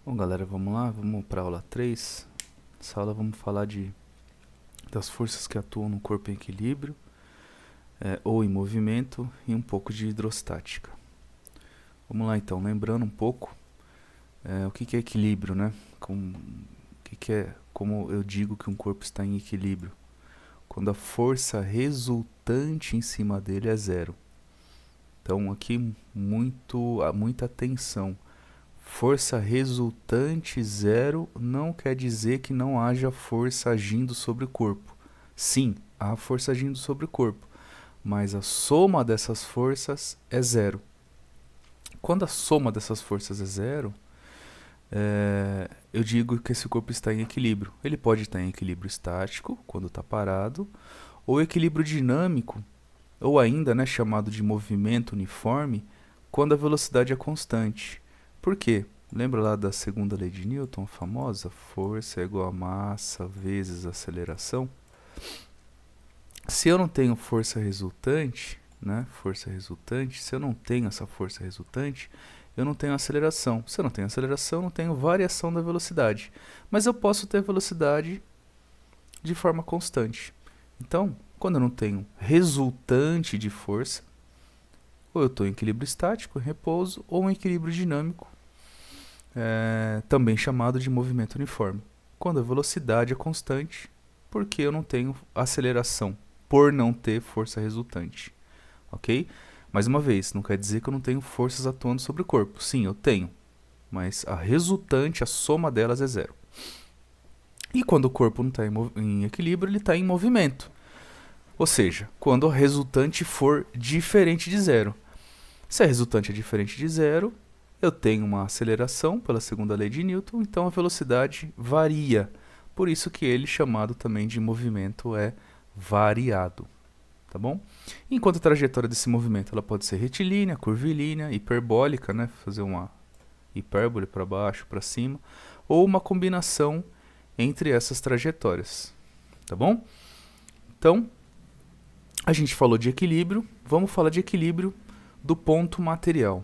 Bom, galera, vamos lá, vamos para a aula 3. Nessa aula vamos falar das forças que atuam no corpo em equilíbrio ou em movimento e um pouco de hidrostática. Vamos lá então, lembrando um pouco o que é equilíbrio, né? Como eu digo que um corpo está em equilíbrio? Quando a força resultante em cima dele é zero. Então aqui muita atenção. Força resultante zero não quer dizer que não haja força agindo sobre o corpo. Sim, há força agindo sobre o corpo, mas a soma dessas forças é zero. Quando a soma dessas forças é zero, eu digo que esse corpo está em equilíbrio. Ele pode estar em equilíbrio estático, quando está parado, ou equilíbrio dinâmico, ou ainda, né, chamado de movimento uniforme, quando a velocidade é constante. Por quê? Lembra lá da segunda lei de Newton, famosa? Força é igual a massa vezes aceleração. Se eu não tenho força resultante, né? Se eu não tenho essa força resultante, eu não tenho aceleração. Se eu não tenho aceleração, eu não tenho variação da velocidade. Mas eu posso ter velocidade de forma constante. Então, quando eu não tenho resultante de força, ou eu estou em equilíbrio estático, em repouso, ou em equilíbrio dinâmico, também chamado de movimento uniforme. Quando a velocidade é constante, porque eu não tenho aceleração, por não ter força resultante. Ok? Mais uma vez, não quer dizer que eu não tenho forças atuando sobre o corpo. Sim, eu tenho, mas a resultante, a soma delas é zero. E quando o corpo não está em equilíbrio, ele está em movimento. Ou seja, quando a resultante for diferente de zero. Se a resultante é diferente de zero, eu tenho uma aceleração pela segunda lei de Newton, então a velocidade varia. Por isso que ele, chamado também de movimento, é variado. Tá bom? Enquanto a trajetória desse movimento ela pode ser retilínea, curvilínea, hiperbólica, né? Fazer uma hipérbole para baixo, para cima, ou uma combinação entre essas trajetórias. Tá bom? Então, a gente falou de equilíbrio, vamos falar de equilíbrio do ponto material.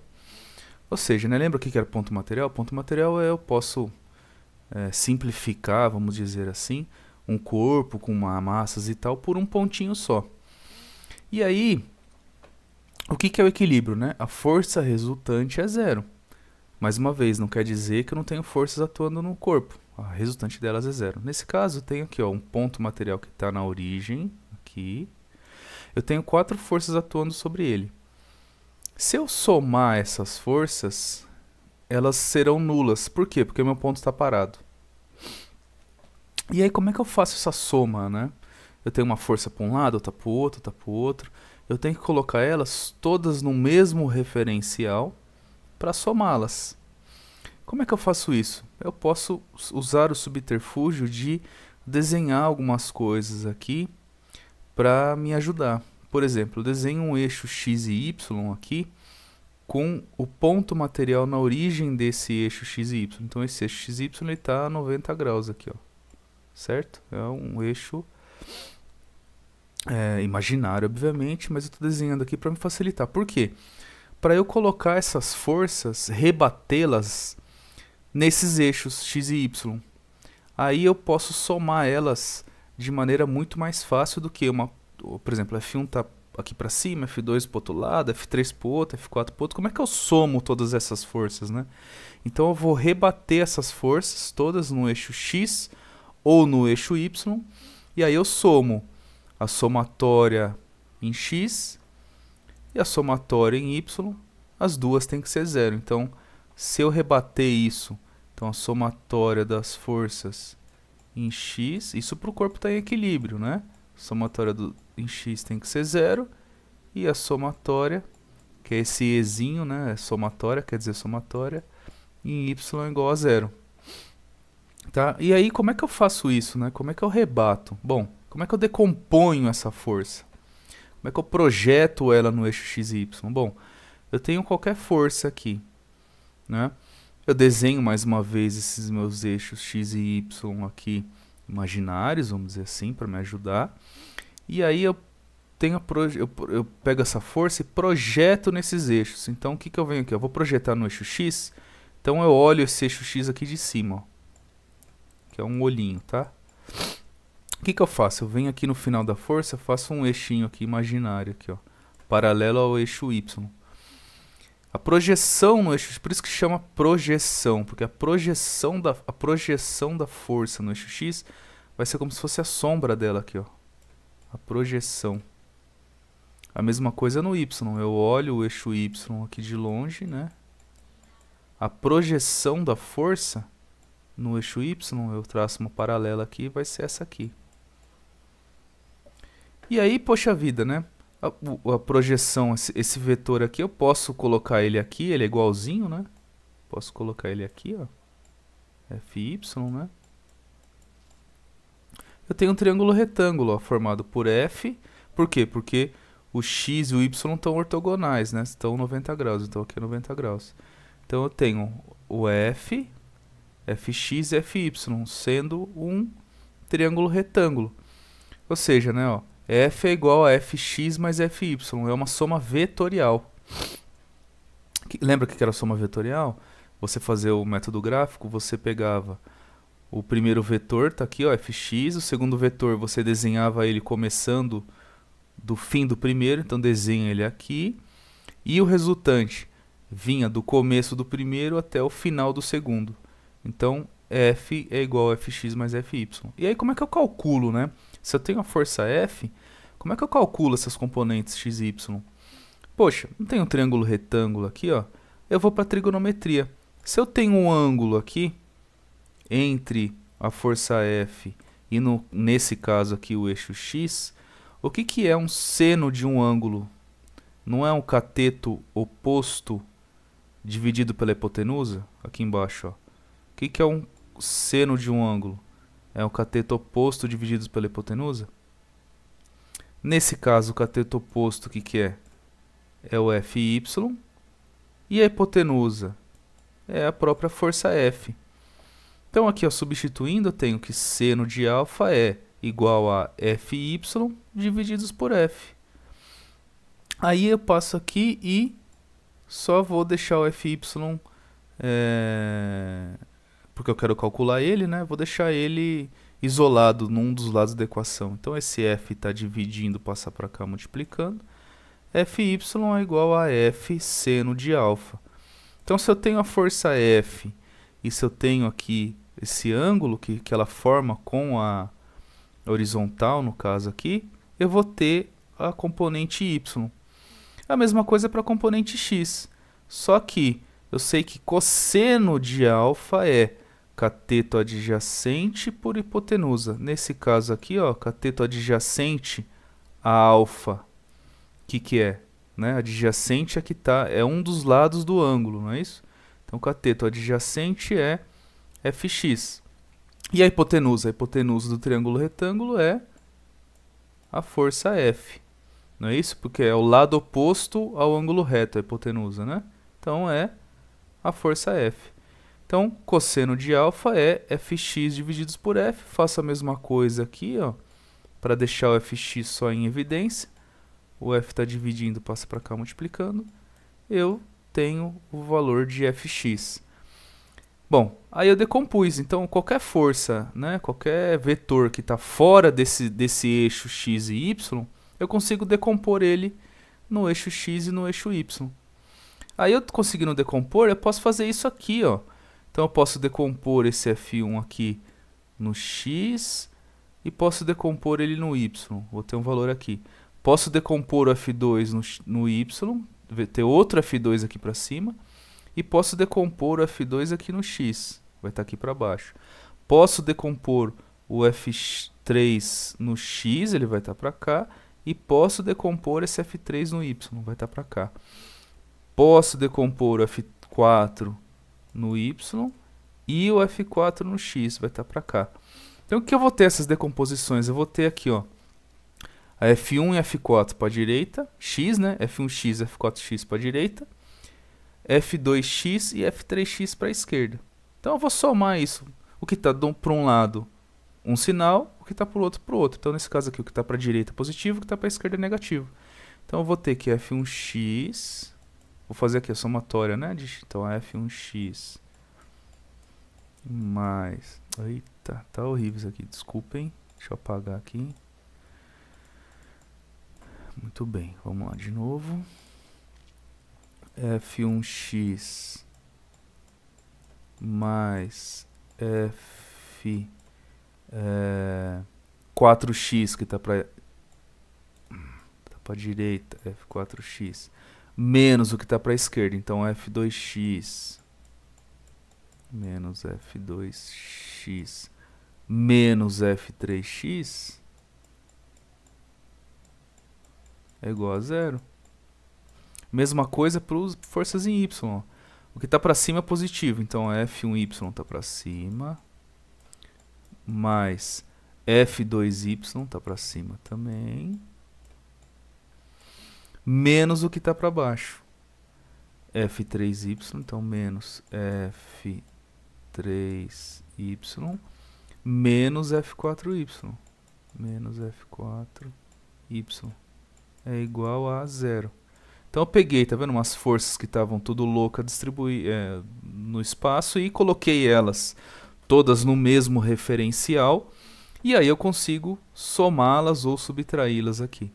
Ou seja, né, lembra o que era ponto material? Ponto material eu posso simplificar, vamos dizer assim, um corpo com massas e tal por um pontinho só. E aí, o que é o equilíbrio? Né? A força resultante é zero. Mais uma vez, não quer dizer que eu não tenho forças atuando no corpo. A resultante delas é zero. Nesse caso, eu tenho aqui um ponto material que está na origem, aqui. Eu tenho 4 forças atuando sobre ele. Se eu somar essas forças, elas serão nulas. Por quê? Porque o meu ponto está parado. E aí, como é que eu faço essa soma, né? Eu tenho uma força para um lado, outra para o outro, outra para o outro. Eu tenho que colocar elas todas no mesmo referencial para somá-las. Como é que eu faço isso? Eu posso usar o subterfúgio de desenhar algumas coisas aqui para me ajudar. Por exemplo, eu desenho um eixo x e y aqui com o ponto material na origem desse eixo x e y. Então esse eixo x e y está a 90 graus aqui, ó. Certo? É um eixo imaginário, obviamente, mas eu estou desenhando aqui para me facilitar. Por quê? Para eu colocar essas forças, rebatê-las nesses eixos x e y. Aí eu posso somar elas de maneira muito mais fácil do que por exemplo, F1 está aqui para cima, F2 para o outro lado, F3 para o outro, F4 para o outro. Como é que eu somo todas essas forças, né? Então eu vou rebater essas forças todas no eixo x ou no eixo y, e aí eu somo a somatória em x e a somatória em y, as duas têm que ser zero. Então, se eu rebater isso, então a somatória das forças em x, isso para o corpo está em equilíbrio, né? A somatória em x tem que ser zero, e a somatória, que é esse ezinho, né? É somatória, quer dizer somatória, em y é igual a zero. Tá? E aí, como é que eu faço isso, né? Como é que eu rebato? Bom, como é que eu decomponho essa força? Como é que eu projeto ela no eixo x e y? Bom, eu tenho qualquer força aqui, né? Eu desenho mais uma vez esses meus eixos x e y aqui imaginários, vamos dizer assim, para me ajudar. E aí eu pego essa força e projeto nesses eixos. Então o que eu venho aqui? Eu vou projetar no eixo x, Então eu olho esse eixo X aqui de cima, ó, que é um olhinho, tá? O que que eu faço? Eu venho aqui no final da força, faço um eixinho aqui imaginário, aqui, ó, paralelo ao eixo Y. A projeção no eixo, por isso que chama projeção, porque a projeção da força no eixo X vai ser como se fosse a sombra dela aqui, ó. A projeção. A mesma coisa no Y, eu olho o eixo Y aqui de longe, né? A projeção da força no eixo Y, eu traço uma paralela aqui, vai ser essa aqui. E aí, poxa vida, né? A projeção, esse vetor aqui, eu posso colocar ele aqui, ele é igualzinho, né? Posso colocar ele aqui, ó. FY, né? Eu tenho um triângulo retângulo, ó, formado por F. Por quê? Porque o X e o Y estão ortogonais, né? Estão 90 graus, então aqui é 90 graus. Então eu tenho o F, Fx e Fy, sendo um triângulo retângulo. Ou seja, né, ó, F é igual a Fx mais Fy, é uma soma vetorial. Lembra que era soma vetorial? Você fazer o método gráfico, você pegava o primeiro vetor, tá aqui, ó, Fx, o segundo vetor você desenhava ele começando do fim do primeiro, então desenha ele aqui, e o resultante vinha do começo do primeiro até o final do segundo. Então, F é igual a Fx mais Fy. E aí, como é que eu calculo, né? Se eu tenho a força F, como é que eu calculo essas componentes x e y? Poxa, não tem um triângulo retângulo aqui, ó? Eu vou para a trigonometria. Se eu tenho um ângulo aqui, entre a força F e, nesse caso aqui, o eixo x, o que que é um seno de um ângulo? Não é um cateto oposto dividido pela hipotenusa? Aqui embaixo, ó. O que que é um seno de um ângulo? É o cateto oposto dividido pela hipotenusa? Nesse caso, o cateto oposto, o que que é? É o Fy. E a hipotenusa? É a própria força F. Então aqui, ó, substituindo, eu tenho que seno de alfa é igual a Fy divididos por F. Aí eu passo aqui e só vou deixar o Fy, porque eu quero calcular ele, né? Vou deixar ele isolado num dos lados da equação. Então esse F está dividindo, passa para cá multiplicando. Fy é igual a F seno de alfa. Então se eu tenho a força F e se eu tenho aqui esse ângulo que ela forma com a horizontal, no caso aqui, eu vou ter a componente y. A mesma coisa para a componente x. Só que eu sei que cosseno de alfa é cateto adjacente por hipotenusa. Nesse caso aqui, ó, cateto adjacente a alfa. O que é? Né? Adjacente aqui tá, é um dos lados do ângulo, não é isso? Então, cateto adjacente é Fx. E a hipotenusa? A hipotenusa do triângulo retângulo é a força F. Não é isso? Porque é o lado oposto ao ângulo reto, a hipotenusa, né? Então, é a força F. Então, cosseno de alfa é Fx divididos por F. Faço a mesma coisa aqui, ó, para deixar o Fx só em evidência. O F está dividindo, passa para cá multiplicando. Eu tenho o valor de Fx. Bom, aí eu decompus. Então, qualquer força, né, qualquer vetor que está fora desse eixo x e y, eu consigo decompor ele no eixo x e no eixo y. Aí eu conseguindo decompor, eu posso fazer isso aqui, ó. Então eu posso decompor esse F1 aqui no x e posso decompor ele no y. Vou ter um valor aqui. Posso decompor o F2 no y, ter outro F2 aqui para cima. E posso decompor o F2 aqui no x. Vai estar aqui para baixo. Posso decompor o F3 no x, ele vai estar para cá. E posso decompor esse F3 no y, vai estar para cá. Posso decompor o F4 no y e o F4 no x, vai estar para cá. Então, o que eu vou ter essas decomposições? Eu vou ter aqui, ó, a F1 e F4 para a direita, x, né? F1x, F4x para a direita, F2x e F3x para a esquerda. Então, eu vou somar isso. O que está para um lado, um sinal, o que está para o outro, para o outro. Então, nesse caso aqui, o que está para a direita é positivo, o que está para a esquerda é negativo. Então, eu vou ter que F1x... Vou fazer aqui a somatória, né? Então, a F1x mais... Eita, tá horrível isso aqui, desculpem. Deixa eu apagar aqui. Muito bem, vamos lá de novo. F1x mais F4x, que tá para direita, F4x, menos o que tá para esquerda, então F2x menos F2x menos F3x é igual a zero. Mesma coisa para as forças em Y. O que está para cima é positivo, então F1y está para cima, mais F2y está para cima também, menos o que está para baixo. F3y, então menos F3y, menos F4y. Menos F4y é igual a zero. Então eu peguei, tá vendo, umas forças que estavam tudo louca no espaço e coloquei elas todas no mesmo referencial, e aí eu consigo somá-las ou subtraí-las aqui.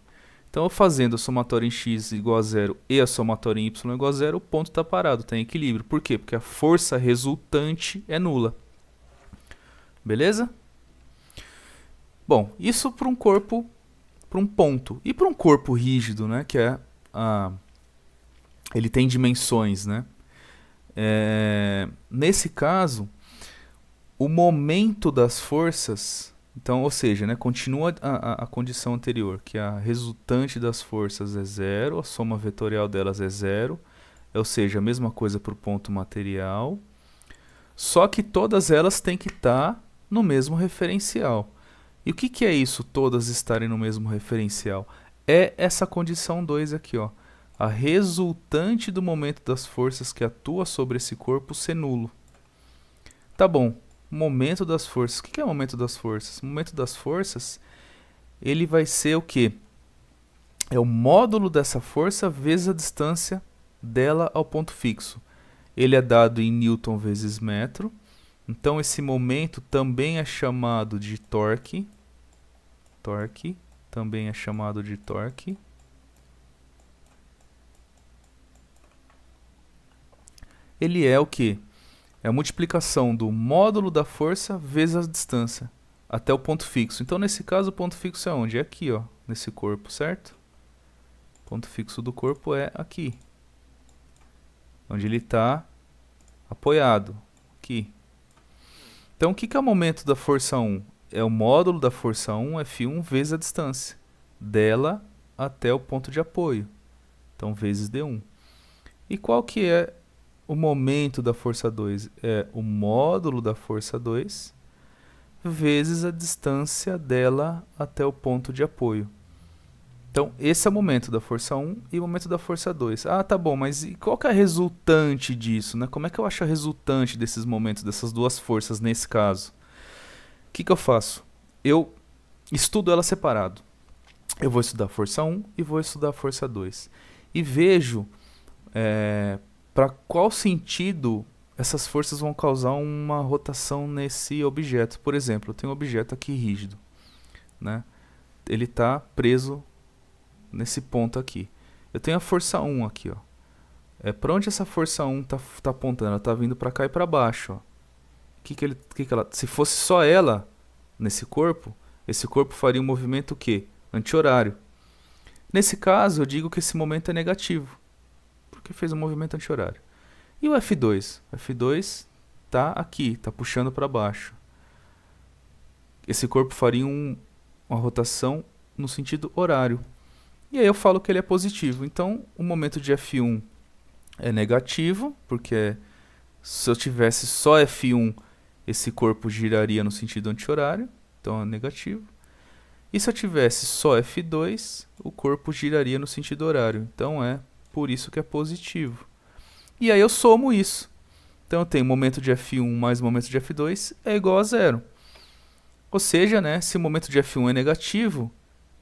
Então, fazendo a somatória em x igual a zero e a somatória em y igual a zero, o ponto está parado, tem equilíbrio. Por quê? Porque a força resultante é nula. Beleza? Bom, isso para um corpo, para um ponto. E para um corpo rígido, né, que é ele tem dimensões, né? Nesse caso, o momento das forças, então, ou seja, né, continua a condição anterior, que a resultante das forças é zero, a soma vetorial delas é zero, ou seja, a mesma coisa para o ponto material, só que todas elas têm que estar no mesmo referencial. E o que é isso, todas estarem no mesmo referencial? É essa condição 2 aqui, ó. A resultante do momento das forças que atua sobre esse corpo ser nulo. Tá bom, momento das forças. O que é o momento das forças? O momento das forças, ele vai ser o quê? É o módulo dessa força vezes a distância dela ao ponto fixo. Ele é dado em Newton vezes metro. Então esse momento também é chamado de torque. Torque também é chamado de torque. Ele é o quê? É a multiplicação do módulo da força vezes a distância até o ponto fixo. Então, nesse caso, o ponto fixo é onde? É aqui, ó, nesse corpo, certo? O ponto fixo do corpo é aqui, onde ele está apoiado, aqui. Então, o que é o momento da força 1? É o módulo da força 1, F1, vezes a distância dela até o ponto de apoio. Então, vezes D1. E qual que é o momento da força 2? É o módulo da força 2 vezes a distância dela até o ponto de apoio. Então, esse é o momento da força 1 e o momento da força 2. Ah, tá bom, mas e qual que é a resultante disso, né? Como é que eu acho a resultante desses momentos, dessas duas forças nesse caso? O que eu faço? Eu estudo ela separado. Eu vou estudar a força 1 e vou estudar a força 2. E vejo para qual sentido essas forças vão causar uma rotação nesse objeto. Por exemplo, eu tenho um objeto aqui rígido, né? Ele está preso nesse ponto aqui. Eu tenho a força 1 aqui, ó. Para onde essa força 1 tá apontando? Ela está vindo para cá e para baixo, ó. Se fosse só ela nesse corpo, esse corpo faria um movimento o quê? Anti-horário. Nesse caso, eu digo que esse momento é negativo, porque fez um movimento anti-horário. E o F2? O F2 está aqui, está puxando para baixo. Esse corpo faria uma rotação no sentido horário. E aí eu falo que ele é positivo. Então, o momento de F1 é negativo, porque se eu tivesse só F1, esse corpo giraria no sentido anti-horário, então é negativo. E se eu tivesse só F2, o corpo giraria no sentido horário, então é por isso que é positivo. E aí eu somo isso. Então eu tenho momento de F1 mais momento de F2 é igual a zero. Ou seja, né, se o momento de F1 é negativo,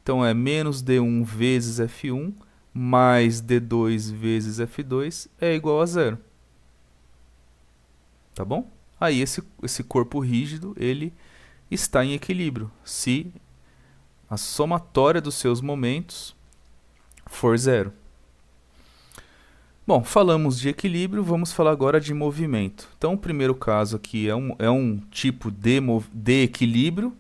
então é menos D1 vezes F1 mais D2 vezes F2 é igual a zero. Tá bom? aí esse corpo rígido ele está em equilíbrio, se a somatória dos seus momentos for zero. Bom, falamos de equilíbrio, vamos falar agora de movimento. Então, o primeiro caso aqui é um tipo de equilíbrio,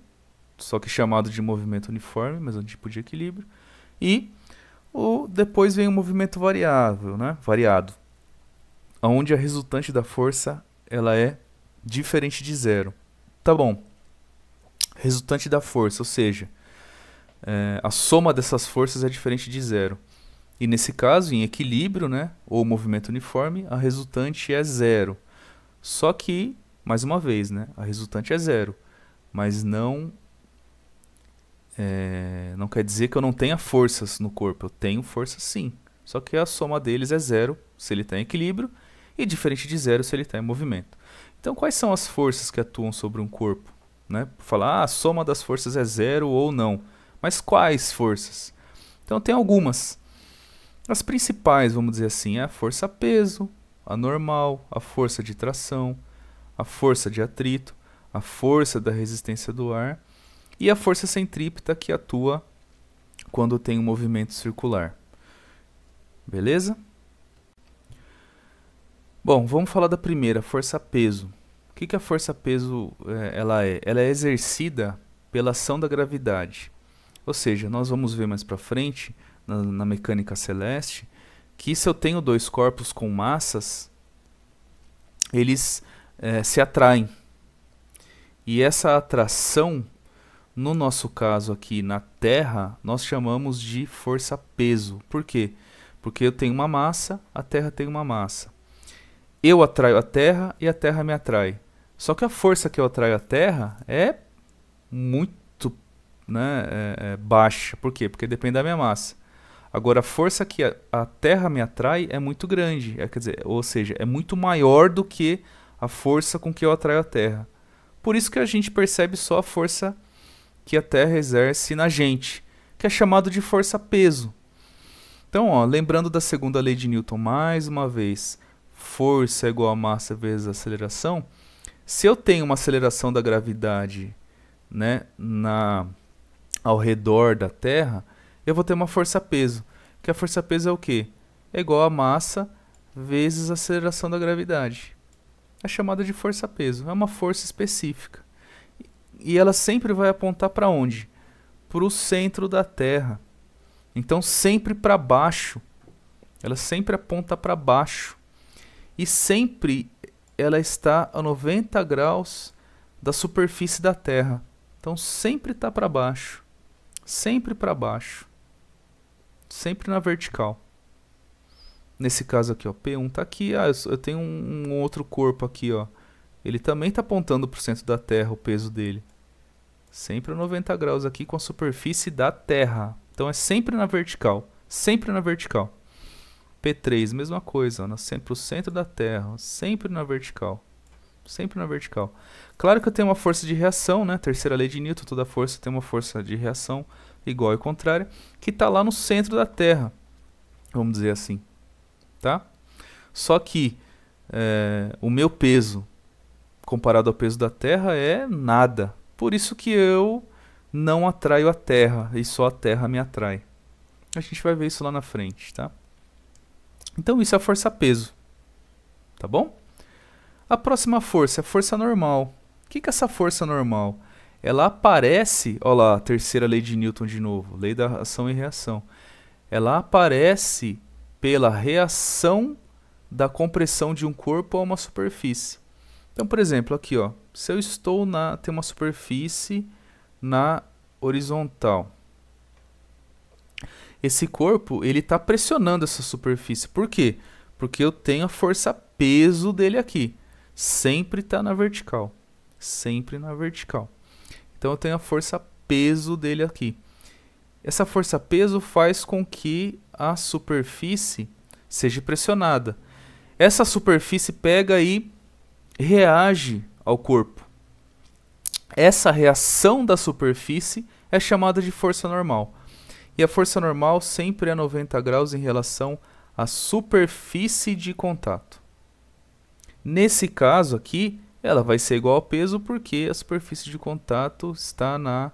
só que chamado de movimento uniforme, mas é um tipo de equilíbrio. E depois vem o movimento variável, né? Variado, onde a resultante da força ela é diferente de zero. Tá bom. Resultante da força, ou seja, a soma dessas forças é diferente de zero. E nesse caso, em equilíbrio, né, ou movimento uniforme, a resultante é zero. Só que, mais uma vez, né, a resultante é zero, mas não quer dizer que eu não tenha forças no corpo. Eu tenho forças sim, só que a soma deles é zero se ele está em equilíbrio e diferente de zero se ele está em movimento. Então, quais são as forças que atuam sobre um corpo? Né? Falar, a soma das forças é zero ou não. Mas quais forças? Então, tem algumas. As principais, vamos dizer assim, é a força-peso, a normal, a força de tração, a força de atrito, a força da resistência do ar e a força centrípeta que atua quando tem um movimento circular. Beleza? Bom, vamos falar da primeira, força-peso. O que a força-peso ela é? Ela é exercida pela ação da gravidade. Ou seja, nós vamos ver mais para frente, na mecânica celeste, que se eu tenho dois corpos com massas, eles se atraem. E essa atração, no nosso caso aqui na Terra, nós chamamos de força-peso. Por quê? Porque eu tenho uma massa, a Terra tem uma massa. Eu atraio a Terra e a Terra me atrai. Só que a força que eu atraio a Terra é muito, né, baixa. Por quê? Porque depende da minha massa. Agora, a força que a Terra me atrai é muito grande, quer dizer, ou seja, é muito maior do que a força com que eu atraio a Terra. Por isso que a gente percebe só a força que a Terra exerce na gente, que é chamado de força-peso. Então, ó, lembrando da segunda lei de Newton mais uma vez, força é igual a massa vezes aceleração. Se eu tenho uma aceleração da gravidade, né, ao redor da Terra, eu vou ter uma força-peso. Que a força-peso é o quê? É igual a massa vezes a aceleração da gravidade. É chamada de força-peso. É uma força específica. E ela sempre vai apontar para onde? Para o centro da Terra. Então, sempre para baixo. Ela sempre aponta para baixo. E sempre ela está a 90 graus da superfície da Terra. Então, sempre está para baixo. Sempre para baixo. Sempre na vertical. Nesse caso aqui, ó, P1 está aqui. Eu tenho um outro corpo aqui, ó. Ele também está apontando para o centro da Terra, o peso dele. Sempre a 90 graus aqui com a superfície da Terra. Então é sempre na vertical. Sempre na vertical. P3, mesma coisa, ó, sempre o centro da Terra. Sempre na vertical. Sempre na vertical. Claro que eu tenho uma força de reação, né? Terceira lei de Newton, toda força tem uma força de reação igual e contrária, que está lá no centro da Terra, vamos dizer assim, tá? Só que o meu peso comparado ao peso da Terra é nada. Por isso que eu não atraio a Terra e só a Terra me atrai. A gente vai ver isso lá na frente, tá? Então isso é a força-peso, tá bom? A próxima força é a força normal. O que é essa força normal? Ela aparece, olha lá, a terceira lei de Newton de novo, lei da ação e reação. Ela aparece pela reação da compressão de um corpo a uma superfície. Então, por exemplo, aqui, ó, se eu estou tem uma superfície na horizontal. Esse corpo, ele está pressionando essa superfície. Por quê? Porque eu tenho a força-peso dele aqui. Sempre está na vertical. Sempre na vertical. Então eu tenho a força-peso dele aqui. Essa força-peso faz com que a superfície seja pressionada. Essa superfície pega e reage ao corpo. Essa reação da superfície é chamada de força normal. E a força normal sempre é 90 graus em relação à superfície de contato. Nesse caso aqui, Ela vai ser igual ao peso porque a superfície de contato está na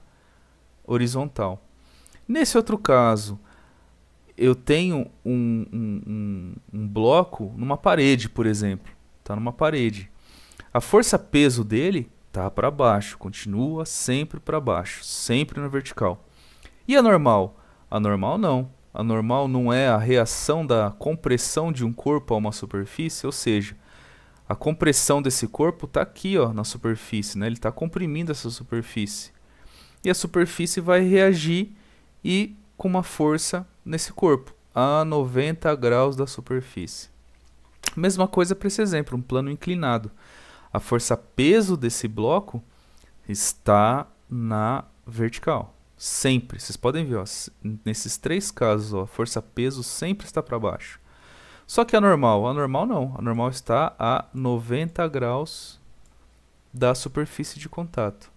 horizontal. Nesse outro caso, eu tenho um bloco numa parede, por exemplo. Está numa parede. A força-peso dele está para baixo, continua sempre para baixo, sempre na vertical. E a normal? A normal não. A normal não é a reação da compressão de um corpo a uma superfície, ou seja, a compressão desse corpo está aqui, ó, na superfície, né? Ele está comprimindo essa superfície. E a superfície vai reagir e com uma força nesse corpo, a 90 graus da superfície. Mesma coisa para esse exemplo, um plano inclinado. A força-peso desse bloco está na vertical. Sempre. Vocês podem ver, ó, nesses três casos, ó, a força-peso sempre está para baixo. Só que a normal não. A normal está a 90 graus da superfície de contato.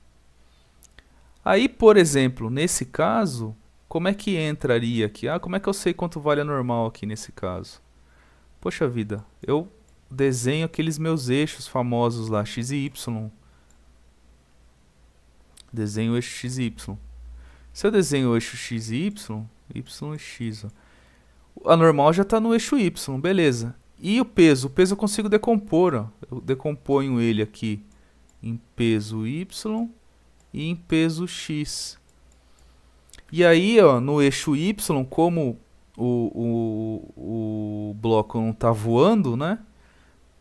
Aí, por exemplo, nesse caso, como é que entraria aqui? Como é que eu sei quanto vale a normal aqui nesse caso? Poxa vida, eu desenho aqueles meus eixos famosos lá, x e y. Desenho o eixo x e y. Se eu desenho o eixo x e y, y e x, ó, a normal já está no eixo y, beleza. E o peso? O peso eu consigo decompor, ó. Eu decomponho ele aqui em peso y e em peso x. E aí, ó, no eixo y, como o bloco não está voando, né?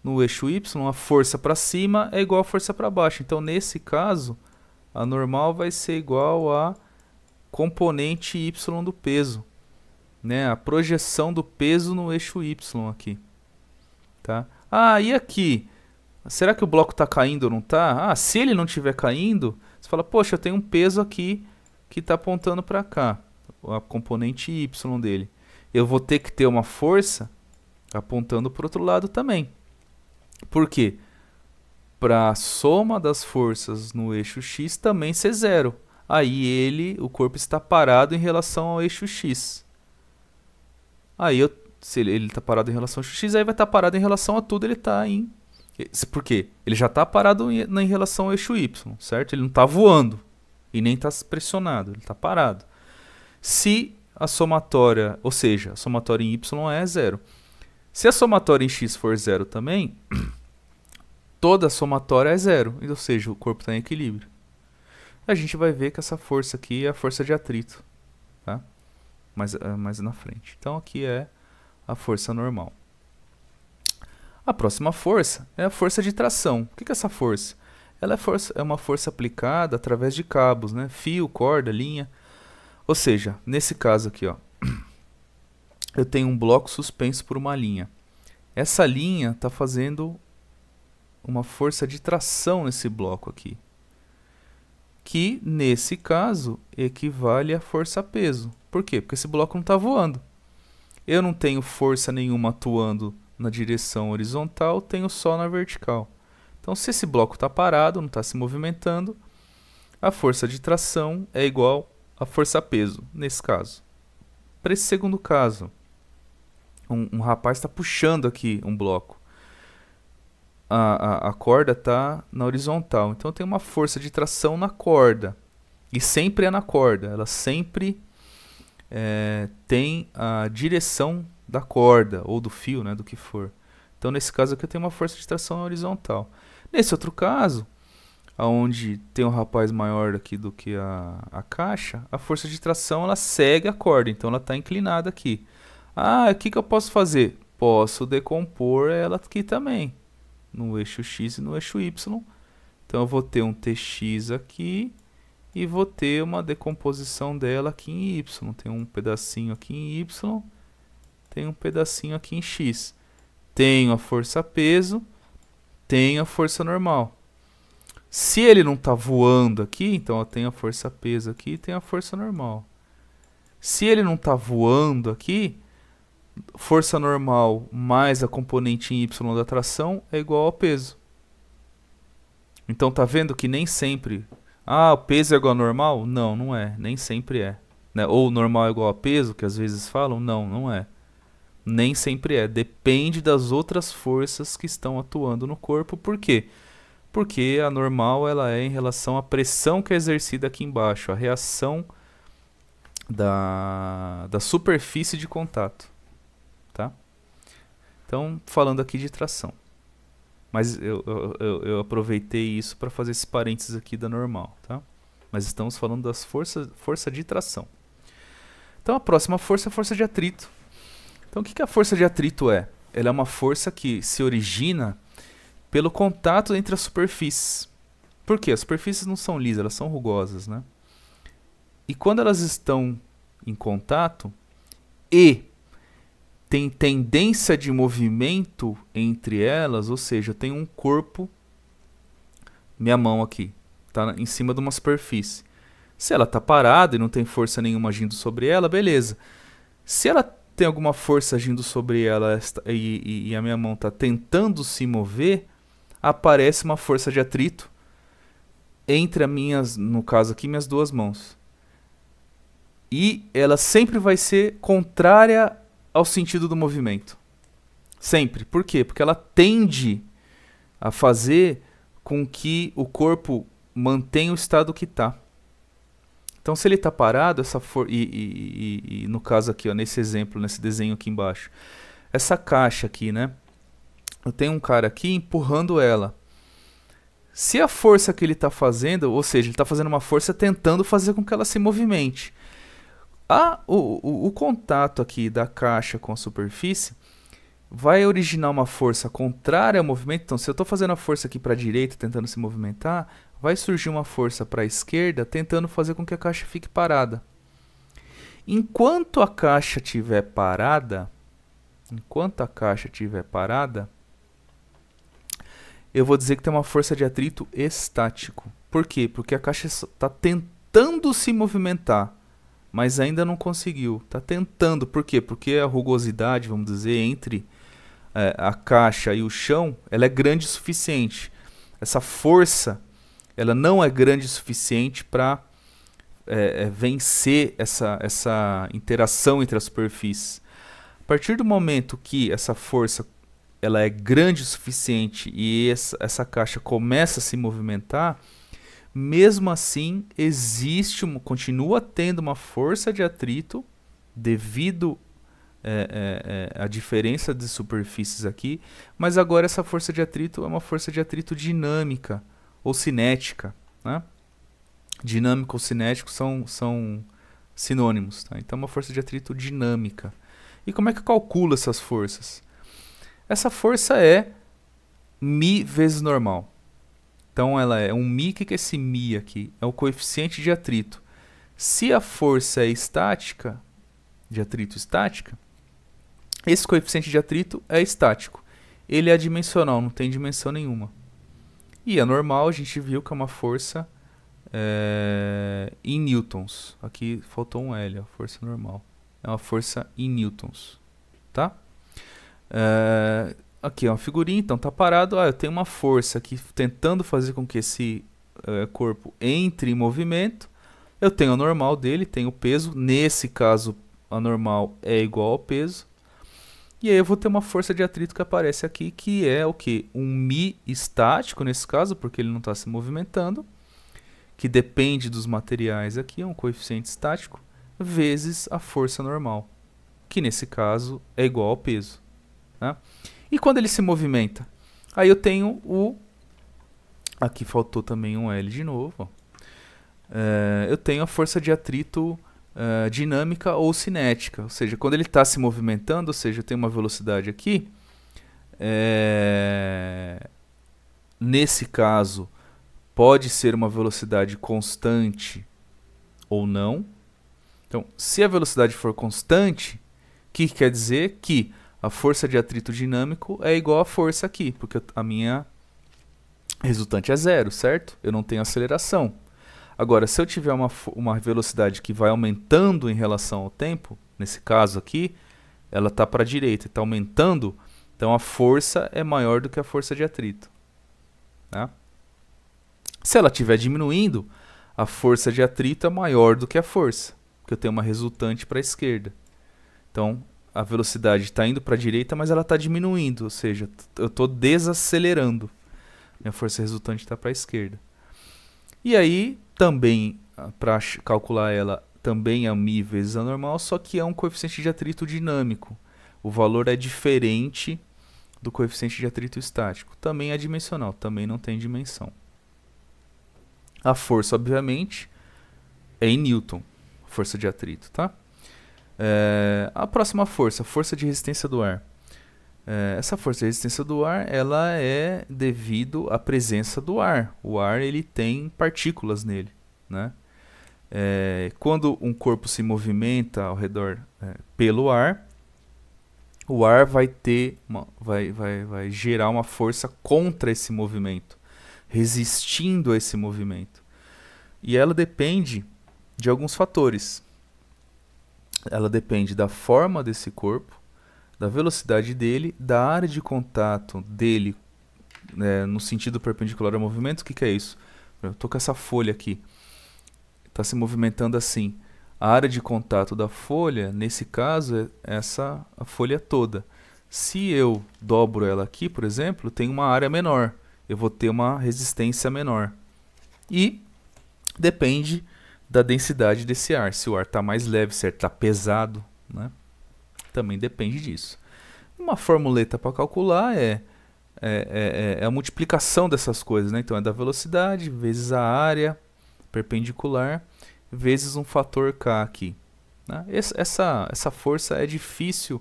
No eixo y, a força para cima é igual a força para baixo. Então, nesse caso, a normal vai ser igual a componente y do peso, né? A projeção do peso no eixo y aqui, tá? E aqui? Será que o bloco está caindo ou não está? Se ele não estiver caindo, você fala, poxa, eu tenho um peso aqui que está apontando para cá, a componente y dele. Eu vou ter que ter uma força apontando para o outro lado também. Por quê? Para a soma das forças no eixo x também ser zero. Aí o corpo está parado em relação ao eixo x. Se ele está parado em relação ao eixo x, aí vai estar parado em relação a tudo, ele está em... Por quê? Ele já está parado em relação ao eixo y, certo? Ele não está voando e nem está pressionado, ele está parado. Se a somatória, ou seja, a somatória em y é zero. Se a somatória em x for zero também, toda a somatória é zero, ou seja, o corpo está em equilíbrio. A gente vai ver que essa força aqui é a força de atrito, tá? Mais na frente. Então aqui é a força normal. A próxima força é a força de tração. O que é essa força? Ela é uma força aplicada através de cabos, né? Fio, corda, linha. Ou seja, nesse caso aqui, ó, eu tenho um bloco suspenso por uma linha. Essa linha está fazendo uma força de tração nesse bloco aqui, que nesse caso equivale à força-peso. Por quê? Porque esse bloco não está voando. Eu não tenho força nenhuma atuando na direção horizontal, tenho só na vertical. Então, se esse bloco está parado, não está se movimentando, a força de tração é igual à força-peso, nesse caso. Para esse segundo caso, um rapaz está puxando aqui um bloco. A corda está na horizontal, então tem uma força de tração na corda. E sempre é na corda, ela sempre tem a direção da corda, ou do fio, né, do que for. Então nesse caso aqui eu tenho uma força de tração na horizontal. Nesse outro caso, onde tem um rapaz maior aqui do que a caixa, a força de tração ela segue a corda, então ela está inclinada aqui. O que eu posso fazer? Posso decompor ela aqui também, no eixo x e no eixo y. Então eu vou ter um tx aqui e vou ter uma decomposição dela aqui em y. Tem um pedacinho aqui em y, tem um pedacinho aqui em x. Tenho a força-peso, tenho a força normal. Se ele não está voando aqui, então eu tenho a força-peso aqui e tenho a força normal. Se ele não está voando aqui, força normal mais a componente em y da tração é igual ao peso. Então tá vendo que nem sempre... o peso é igual ao normal? Não, não é. Nem sempre é. Né? Ou normal é igual a peso, que às vezes falam? Não, não é. Nem sempre é. Depende das outras forças que estão atuando no corpo. Por quê? porque a normal ela é em relação à pressão que é exercida aqui embaixo, a reação da superfície de contato, tá? Então, falando aqui de tração. Mas eu aproveitei isso para fazer esse parênteses aqui da normal, tá? Mas estamos falando das força de tração. Então, a próxima força é a força de atrito. Então, o que a força de atrito é? Ela é uma força que se origina pelo contato entre as superfícies. Por quê? As superfícies não são lisas, elas são rugosas, né? E quando elas estão em contato e tem tendência de movimento entre elas, ou seja, eu tenho um corpo, minha mão aqui, está em cima de uma superfície. Se ela está parada e não tem força nenhuma agindo sobre ela, beleza. Se ela tem alguma força agindo sobre ela e a minha mão está tentando se mover, aparece uma força de atrito entre as minhas, no caso aqui, minhas duas mãos. E ela sempre vai ser contrária ao sentido do movimento. Sempre. Por quê? Porque ela tende a fazer com que o corpo mantenha o estado que está. Então, se ele está parado, e no caso aqui, ó, nesse exemplo, nesse desenho aqui embaixo, essa caixa aqui, né? Eu tenho um cara aqui empurrando ela. Se a força que ele está fazendo, ou seja, ele está fazendo uma força tentando fazer com que ela se movimente. O contato aqui da caixa com a superfície vai originar uma força contrária ao movimento. Então, se eu estou fazendo a força aqui para a direita, tentando se movimentar, vai surgir uma força para a esquerda, tentando fazer com que a caixa fique parada. Enquanto a caixa estiver parada, eu vou dizer que tem uma força de atrito estático. Por quê? Porque a caixa está tentando se movimentar, mas ainda não conseguiu. Está tentando. Por quê? Porque a rugosidade, vamos dizer, entre a caixa e o chão, ela é grande o suficiente. Essa força, ela não é grande o suficiente para vencer essa interação entre as superfícies. A partir do momento que essa força ela é grande o suficiente e essa caixa começa a se movimentar, mesmo assim continua tendo uma força de atrito devido à diferença de superfícies aqui, mas agora essa força de atrito é uma força de atrito dinâmica ou cinética, né? Dinâmico ou cinético são sinônimos, tá? Então é uma força de atrito dinâmica. E como é que eu calculo essas forças? Essa força é μ vezes normal. Então ela é um μ. O que é esse μ aqui? É o coeficiente de atrito. Se a força é estática, de atrito estática, esse coeficiente de atrito é estático. Ele é adimensional, não tem dimensão nenhuma. E a normal a gente viu que é uma força em newtons. Aqui faltou um L, a força normal. É uma força em newtons, tá? Aqui é uma figurinha, então tá parado. Eu tenho uma força aqui tentando fazer com que esse corpo entre em movimento. Eu tenho a normal dele, tenho o peso. Nesse caso, a normal é igual ao peso. E aí eu vou ter uma força de atrito que aparece aqui, que é o que? Um μ estático nesse caso, porque ele não está se movimentando, que depende dos materiais aqui, é um coeficiente estático, vezes a força normal, que nesse caso é igual ao peso. Né? E quando ele se movimenta? Aí eu tenho aqui faltou também um L de novo. Eu tenho a força de atrito dinâmica ou cinética. Ou seja, quando ele está se movimentando, ou seja, eu tenho uma velocidade aqui. Nesse caso, pode ser uma velocidade constante ou não. Então, se a velocidade for constante, o que quer dizer? Que a força de atrito dinâmico é igual à força aqui, porque a minha resultante é zero, certo? Eu não tenho aceleração. Agora, se eu tiver uma velocidade que vai aumentando em relação ao tempo, nesse caso aqui, ela está para a direita, está aumentando, então a força é maior do que a força de atrito. Tá? Se ela estiver diminuindo, a força de atrito é maior do que a força, porque eu tenho uma resultante para a esquerda. Então, a velocidade está indo para a direita, mas ela está diminuindo, ou seja, eu estou desacelerando. Minha força resultante está para a esquerda. E aí, também, para calcular ela, também é μ vezes a normal, só que é um coeficiente de atrito dinâmico. O valor é diferente do coeficiente de atrito estático. Também é dimensional, também não tem dimensão. A força, obviamente, é em Newton, força de atrito, tá? A próxima força, força de resistência do ar. Essa força de resistência do ar, ela é devido à presença do ar. O ar, ele tem partículas nele, né? Quando um corpo se movimenta ao redor pelo ar, o ar vai vai gerar uma força contra esse movimento, resistindo a esse movimento. E ela depende de alguns fatores. Ela depende da forma desse corpo, da velocidade dele, da área de contato dele no sentido perpendicular ao movimento. O que é isso? Eu estou com essa folha aqui, está se movimentando assim. A área de contato da folha, nesse caso, é a folha toda. Se eu dobro ela aqui, por exemplo, tem uma área menor. Eu vou ter uma resistência menor. E depende da densidade desse ar. Se o ar está mais leve, se o ar está pesado, né? Também depende disso. Uma formuleta para calcular é a multiplicação dessas coisas, né? Então é da velocidade vezes a área perpendicular vezes um fator K aqui, né? Essa força é difícil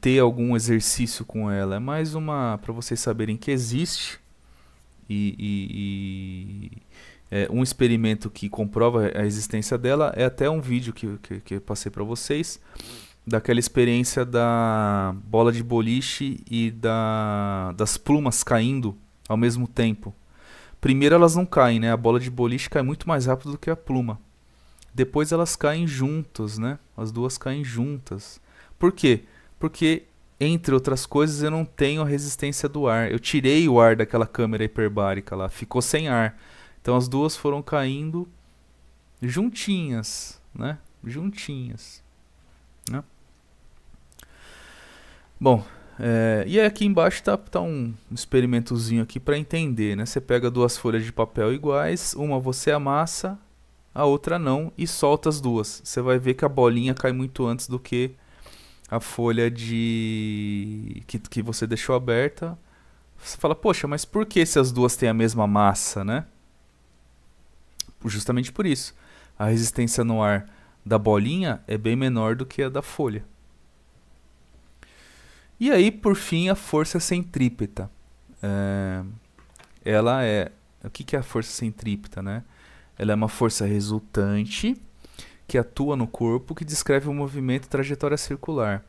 ter algum exercício com ela. É mais uma para vocês saberem que existe um experimento que comprova a existência dela. É até um vídeo que eu passei para vocês, daquela experiência da bola de boliche e das plumas caindo ao mesmo tempo. Primeiro elas não caem, né? A bola de boliche cai muito mais rápido do que a pluma. Depois elas caem juntas, né? As duas caem juntas. Por quê? Porque, entre outras coisas, eu não tenho a resistência do ar. Eu tirei o ar daquela câmera hiperbárica lá, ficou sem ar. Então as duas foram caindo juntinhas, né? Juntinhas, né? Bom, e aqui embaixo tá um experimentozinho aqui para entender, né? Você pega duas folhas de papel iguais, uma você amassa, a outra não, e solta as duas. Você vai ver que a bolinha cai muito antes do que a folha que você deixou aberta. Você fala, poxa, mas por que se as duas têm a mesma massa, né? Justamente por isso. A resistência no ar da bolinha é bem menor do que a da folha. E aí, por fim, a força centrípeta. O que é a força centrípeta, né? Ela é uma força resultante que atua no corpo, que descreve o movimento e trajetória circular.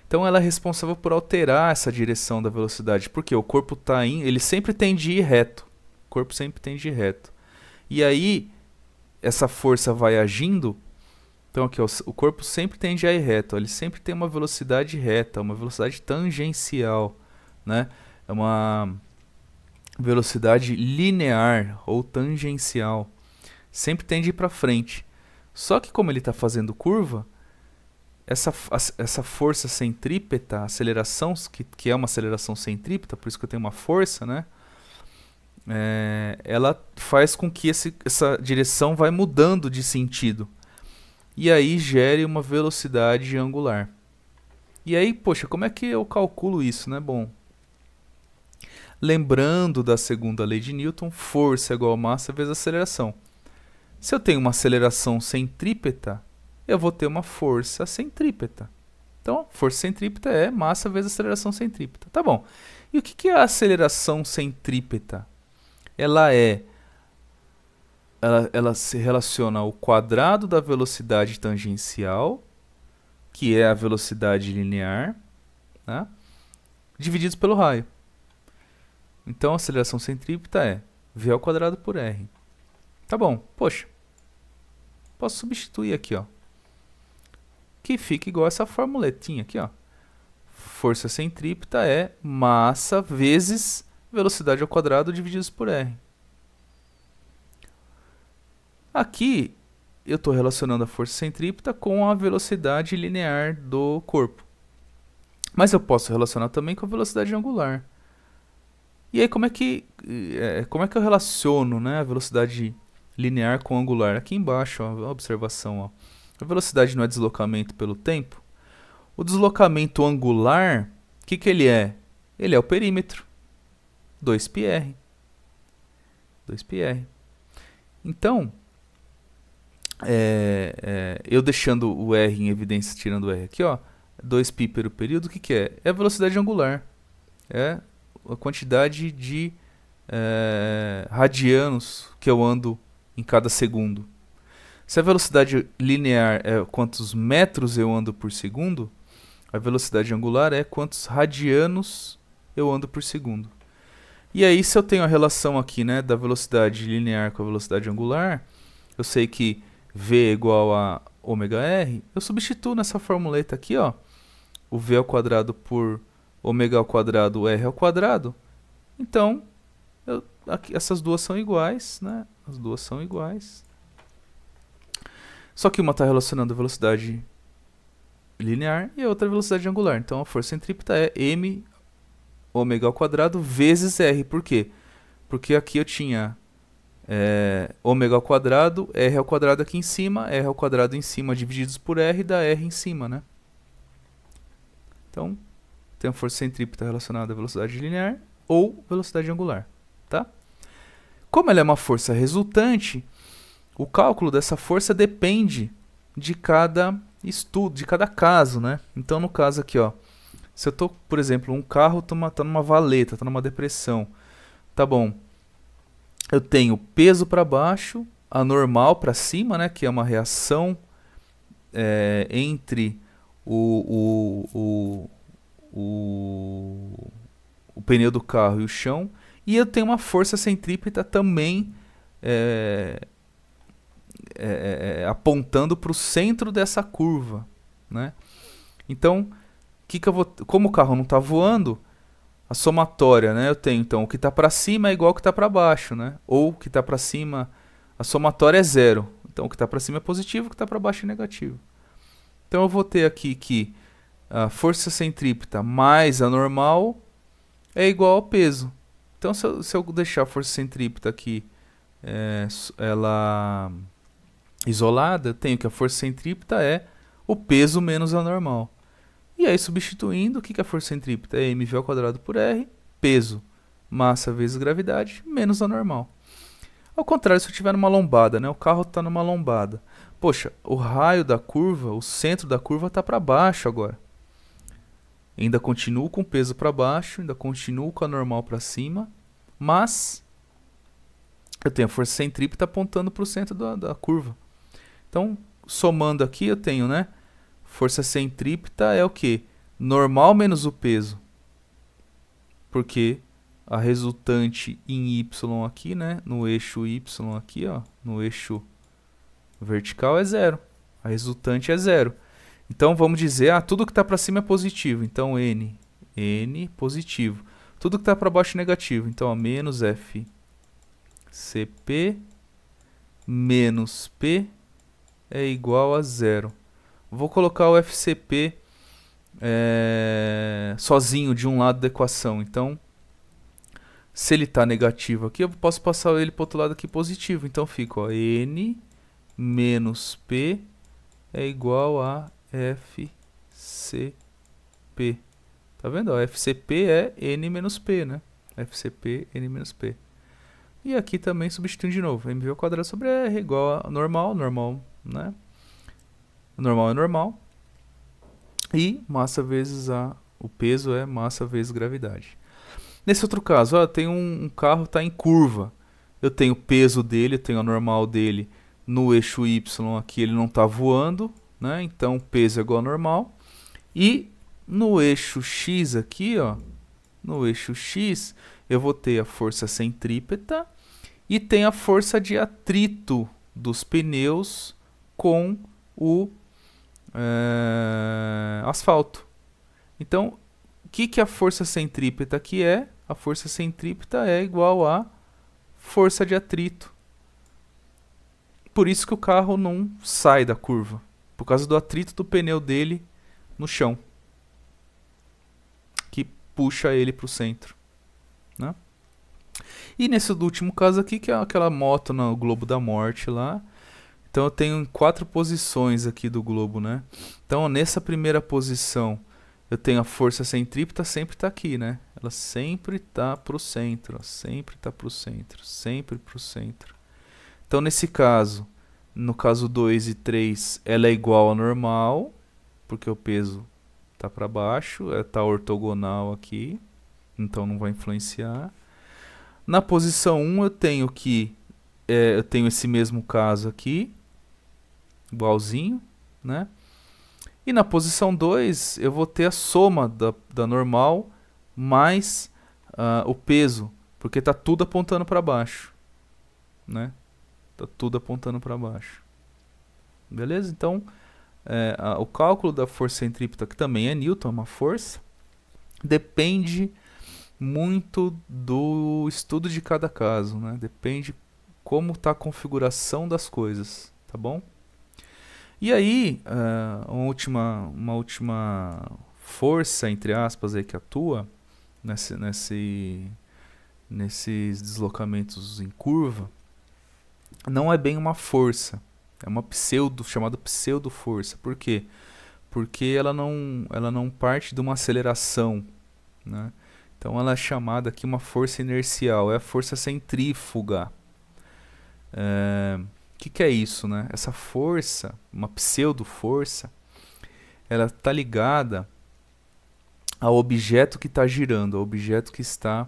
Então ela é responsável por alterar essa direção da velocidade, porque o corpo ele sempre tende a ir reto. O corpo sempre tende a ir reto. E aí, essa força vai agindo. Então aqui, ó, o corpo sempre tende a ir reto, ó, ele sempre tem uma velocidade reta, uma velocidade tangencial, né? É uma velocidade linear ou tangencial. Sempre tende a ir para frente. Só que como ele está fazendo curva, essa força centrípeta, a aceleração, que é uma aceleração centrípeta, por isso que eu tenho uma força, né? Ela faz com que essa direção vai mudando de sentido. E aí gere uma velocidade angular. E aí, poxa, como é que eu calculo isso, né? Bom, lembrando da segunda lei de Newton, força é igual a massa vezes aceleração. Se eu tenho uma aceleração centrípeta, eu vou ter uma força centrípeta. Então, força centrípeta é massa vezes aceleração centrípeta. Tá bom. E o que é a aceleração centrípeta? Ela se relaciona ao quadrado da velocidade tangencial, que é a velocidade linear, né, divididos pelo raio. Então, a aceleração centrípeta é v ao quadrado por r. Tá bom, poxa. Posso substituir aqui, ó. Que fica igual essa formuletinha aqui, ó. Força centrípeta é massa vezes velocidade ao quadrado divididos por r. Aqui, eu estou relacionando a força centrípeta com a velocidade linear do corpo. Mas eu posso relacionar também com a velocidade angular. E aí como é que eu relaciono, né, a velocidade linear com angular? Aqui embaixo, ó, a observação, ó. A velocidade não é deslocamento pelo tempo. O deslocamento angular, o que ele é? Ele é o perímetro. 2πr. 2πr. Então, eu deixando o r em evidência, tirando o r aqui, ó, 2π pelo período, o que é? É a velocidade angular. É a quantidade de radianos que eu ando em cada segundo. Se a velocidade linear é quantos metros eu ando por segundo, a velocidade angular é quantos radianos eu ando por segundo. E aí, se eu tenho a relação aqui, né, da velocidade linear com a velocidade angular, eu sei que v é igual a ômega-r, eu substituo nessa formuleta aqui, ó, o v ao quadrado por ômega ao quadrado, r ao quadrado. Então, aqui, essas duas são iguais, né? As duas são iguais. Só que uma está relacionando a velocidade linear e a outra a velocidade angular. Então, a força centrípeta é m ômega ao quadrado vezes r. Por quê? Porque aqui eu tinha ômega ao quadrado, r ao quadrado aqui em cima, r ao quadrado em cima divididos por r dá r em cima, né? Então, tem a força centrípeta relacionada à velocidade linear ou velocidade angular, tá? Como ela é uma força resultante, o cálculo dessa força depende de cada estudo, de cada caso, né? Então, no caso aqui, ó, se eu tô, por exemplo, um carro tá numa valeta, tá numa depressão, tá bom? Eu tenho peso para baixo, anormal para cima, né? Que é uma reação entre o pneu do carro e o chão. E eu tenho uma força centrípeta também apontando para o centro dessa curva, né? Então, como o carro não está voando, a somatória, né? Eu tenho então o que está para cima é igual ao que está para baixo, né? Ou o que está para cima, a somatória é zero. Então o que está para cima é positivo, o que está para baixo é negativo. Então eu vou ter aqui que a força centrípeta mais a normal é igual ao peso. Então se eu deixar a força centrípeta aqui ela isolada, eu tenho que a força centrípeta é o peso menos a normal. E aí, substituindo, o que é a força centrípeta? É mv ao quadrado por r, peso, massa vezes gravidade, menos a normal. Ao contrário, se eu estiver numa lombada, né? O carro está numa lombada. Poxa, o raio da curva, o centro da curva está para baixo agora. Ainda continuo com o peso para baixo, ainda continuo com a normal para cima, mas eu tenho a força centrípeta apontando para o centro da curva. Então, somando aqui, eu tenho, né? Força centrípeta é o quê? Normal menos o peso. Porque a resultante em y aqui, né? No eixo y aqui, ó. No eixo vertical é zero. A resultante é zero. Então vamos dizer, tudo que está para cima é positivo. Então n positivo. Tudo que está para baixo é negativo. Então ó, menos FCP menos P é igual a zero. Vou colocar o FCP sozinho de um lado da equação. Então, se ele está negativo aqui, eu posso passar ele para o outro lado aqui positivo. Então, fica ó, N menos P é igual a FCP. Tá vendo? Ó, FCP é N menos P, né? FCP, N menos P. E aqui também substituindo de novo. mv ao quadrado sobre R igual a normal, né? Normal é normal. E massa vezes o peso é massa vezes gravidade. Nesse outro caso, ó, tem um carro está em curva. Eu tenho o peso dele, eu tenho a normal dele no eixo Y aqui, ele não está voando, né? Então peso é igual a normal. E no eixo X aqui, ó, no eixo X, eu vou ter a força centrípeta e tem a força de atrito dos pneus com o asfalto. Então, o que a força centrípeta aqui é? A força centrípeta é igual a força de atrito. Por isso que o carro não sai da curva, por causa do atrito do pneu dele no chão, que puxa ele para o centro, né? E nesse último caso aqui, que é aquela moto no globo da morte lá. Então eu tenho 4 posições aqui do globo, né? Então nessa primeira posição eu tenho a força centrípeta, sempre está aqui, né? Ela sempre está para o centro, ó, sempre está para o centro, sempre para o centro. Então nesse caso, no caso 2 e 3, ela é igual ao normal, porque o peso está para baixo, está ortogonal aqui, então não vai influenciar. Na posição 1 eu tenho eu tenho esse mesmo caso aqui, igualzinho, né? E na posição 2 eu vou ter a soma da normal mais o peso, porque está tudo apontando para baixo, né? Está tudo apontando para baixo. Beleza? Então, o cálculo da força centrípeta, que também é Newton, é uma força, depende muito do estudo de cada caso, né? Depende como está a configuração das coisas, tá bom? E aí, uma última força, entre aspas, aí, que atua nesses deslocamentos em curva, não é bem uma força, é uma chamada pseudo-força. Por quê? Porque ela não parte de uma aceleração, né? Então ela é chamada aqui uma força inercial, é a força centrífuga. Que é isso, né? Essa força, uma pseudo-força, ela está ligada ao objeto que está girando, ao objeto que está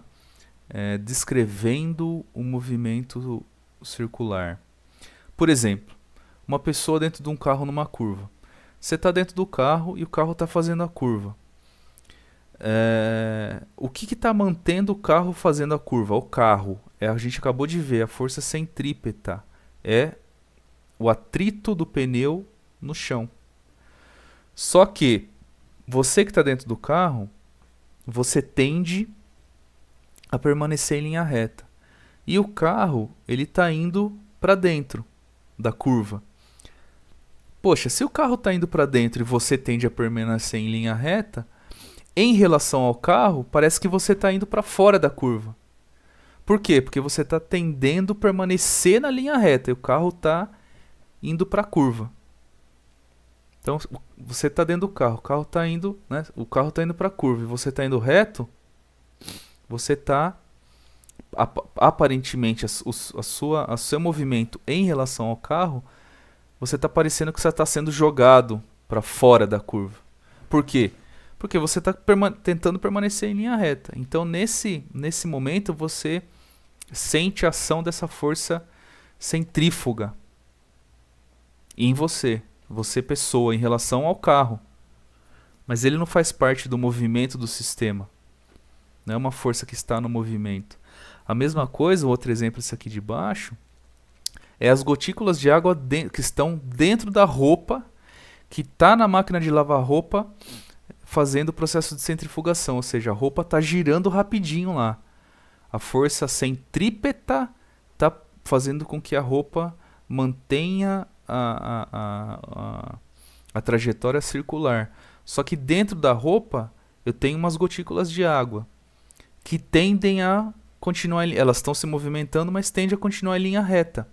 descrevendo o movimento circular. Por exemplo, uma pessoa dentro de um carro numa curva. Você está dentro do carro e o carro está fazendo a curva. O que está mantendo o carro fazendo a curva? O carro. A gente acabou de ver, a força centrípeta. É o atrito do pneu no chão. Só que você que está dentro do carro, você tende a permanecer em linha reta. E o carro, ele está indo para dentro da curva. Poxa, se o carro está indo para dentro e você tende a permanecer em linha reta, em relação ao carro, parece que você está indo para fora da curva. Por quê? Porque você está tendendo a permanecer na linha reta e o carro está indo para a curva. Então, você está dentro do carro, o carro está indo, né? O carro está indo para a curva e você está indo reto, você está aparentemente o seu movimento em relação ao carro, você está parecendo que você está sendo jogado para fora da curva. Por quê? Porque você está tentando permanecer em linha reta. Então, nesse momento, você sente a ação dessa força centrífuga em você pessoa, em relação ao carro. Mas ele não faz parte do movimento do sistema. Não é uma força que está no movimento. A mesma coisa, outro exemplo, esse aqui de baixo, é as gotículas de água que estão dentro da roupa, que está na máquina de lavar roupa, fazendo o processo de centrifugação, ou seja, a roupa está girando rapidinho lá. A força centrípeta está fazendo com que a roupa mantenha a trajetória circular. Só que dentro da roupa eu tenho umas gotículas de água que tendem a continuar, elas estão se movimentando, mas tendem a continuar em linha reta.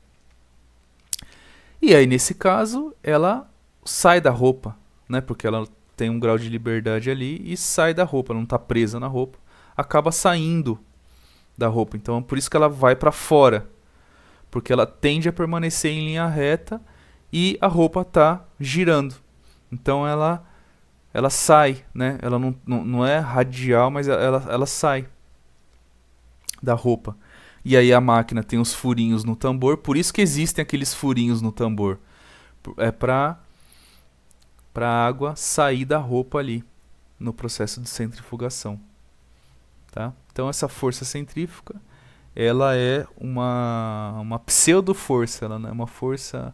E aí nesse caso ela sai da roupa, né? Porque ela tem um grau de liberdade ali e sai da roupa, ela não está presa na roupa, acaba saindo da roupa. Então é por isso que ela vai para fora, porque ela tende a permanecer em linha reta e a roupa está girando. Então ela sai, né? Ela não é radial, mas ela sai da roupa. E aí a máquina tem os furinhos no tambor, por isso que existem aqueles furinhos no tambor. É para a água sair da roupa ali no processo de centrifugação. Tá? Então essa força centrífuga, ela é uma pseudo-força, ela não é uma força.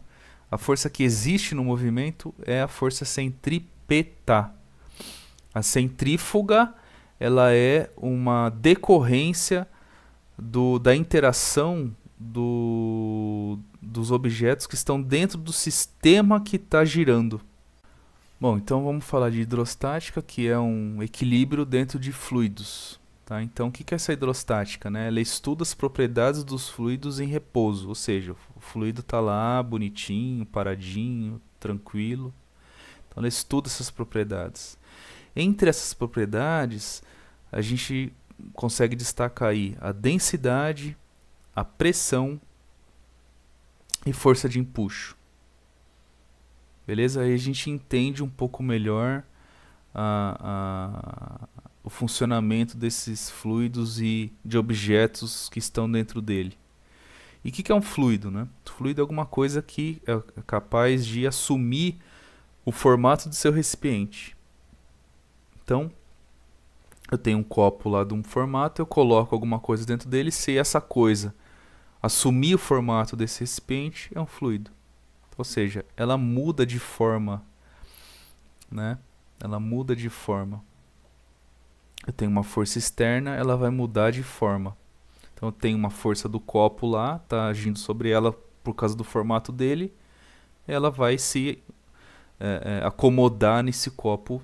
A força que existe no movimento é a força centrípeta. A centrífuga, ela é uma decorrência da interação dos objetos que estão dentro do sistema que está girando. Bom, então vamos falar de hidrostática, que é um equilíbrio dentro de fluidos. Tá? Então, o que que é essa hidrostática, né? Ela estuda as propriedades dos fluidos em repouso, ou seja, o fluido está lá bonitinho, paradinho, tranquilo. Então, ela estuda essas propriedades. Entre essas propriedades, a gente consegue destacar aí a densidade, a pressão e força de empuxo. Beleza? Aí a gente entende um pouco melhor o funcionamento desses fluidos e de objetos que estão dentro dele. E o que é um fluido, né? O fluido é alguma coisa que é capaz de assumir o formato do seu recipiente. Então, eu tenho um copo lá de um formato, eu coloco alguma coisa dentro dele, se essa coisa assumir o formato desse recipiente, é um fluido. Ou seja, ela muda de forma, né? Ela muda de forma. Eu tenho uma força externa, ela vai mudar de forma. Então eu tenho uma força do copo lá, tá agindo sobre ela por causa do formato dele, ela vai se acomodar nesse copo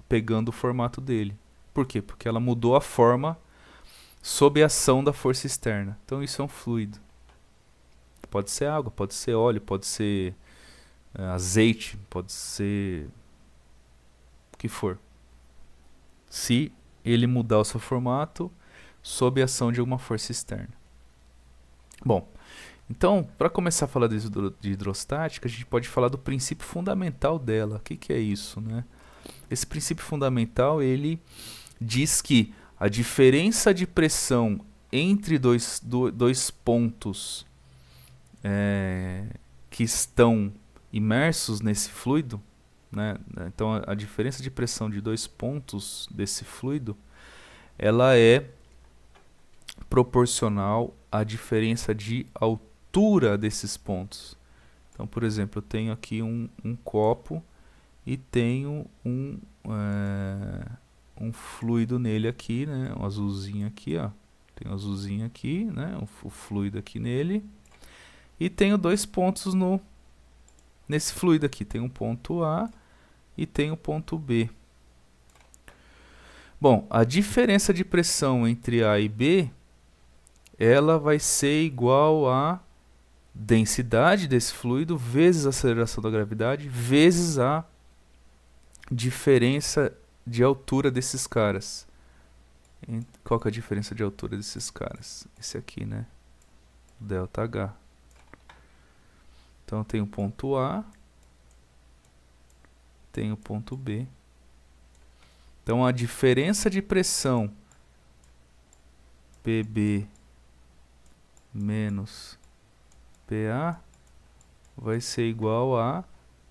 pegando o formato dele. Por quê? Porque ela mudou a forma sob a ação da força externa. Então isso é um fluido. Pode ser água, pode ser óleo, pode ser azeite, pode ser o que for. Se ele mudar o seu formato sob a ação de alguma força externa. Bom, então, para começar a falar de hidrostática, a gente pode falar do princípio fundamental dela. O que é isso, né? Esse princípio fundamental, ele diz que a diferença de pressão entre dois pontos que estão imersos nesse fluido, né? Então a diferença de pressão de dois pontos desse fluido, ela é proporcional à diferença de altura desses pontos. Então, por exemplo, eu tenho aqui um copo e tenho um fluido nele aqui, né? Um azulzinho aqui, ó. Tem um azulzinho aqui, né? O fluido aqui nele. E tenho dois pontos nesse fluido aqui. Tem um ponto A e tem o ponto B. Bom, a diferença de pressão entre A e B, ela vai ser igual a densidade desse fluido vezes a aceleração da gravidade vezes a diferença de altura desses caras. Qual que é a diferença de altura desses caras? Esse aqui, né? ΔH. Então, eu tenho o ponto A, tenho o ponto B. Então, a diferença de pressão PB menos PA vai ser igual a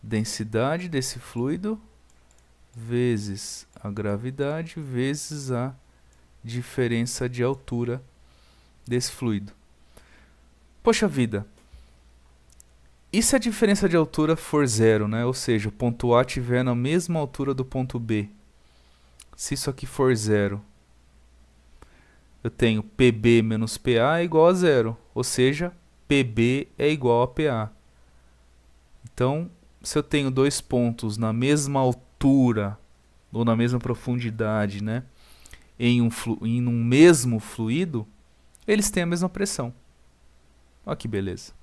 densidade desse fluido vezes a gravidade vezes a diferença de altura desse fluido. Poxa vida! E se a diferença de altura for zero, né? Ou seja, o ponto A estiver na mesma altura do ponto B? Se isso aqui for zero, eu tenho PB menos PA é igual a zero. Ou seja, PB é igual a PA. Então, se eu tenho dois pontos na mesma altura ou na mesma profundidade, né, em um mesmo fluido, eles têm a mesma pressão. Olha que beleza.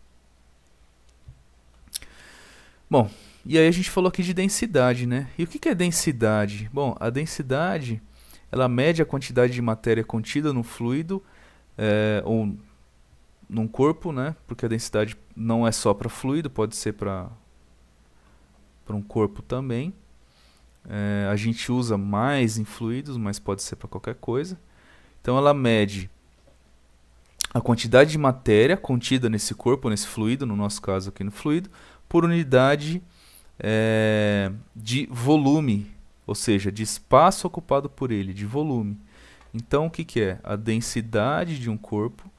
Bom, e aí a gente falou aqui de densidade, né? E o que é densidade? Bom, a densidade, ela mede a quantidade de matéria contida no fluido ou num corpo, né? Porque a densidade não é só para fluido, pode ser para um corpo também. A gente usa mais em fluidos, mas pode ser para qualquer coisa. Então ela mede a quantidade de matéria contida nesse corpo, nesse fluido, no nosso caso aqui no fluido, por unidade de volume, ou seja, de espaço ocupado por ele, de volume. Então o que é? A densidade de um corpo,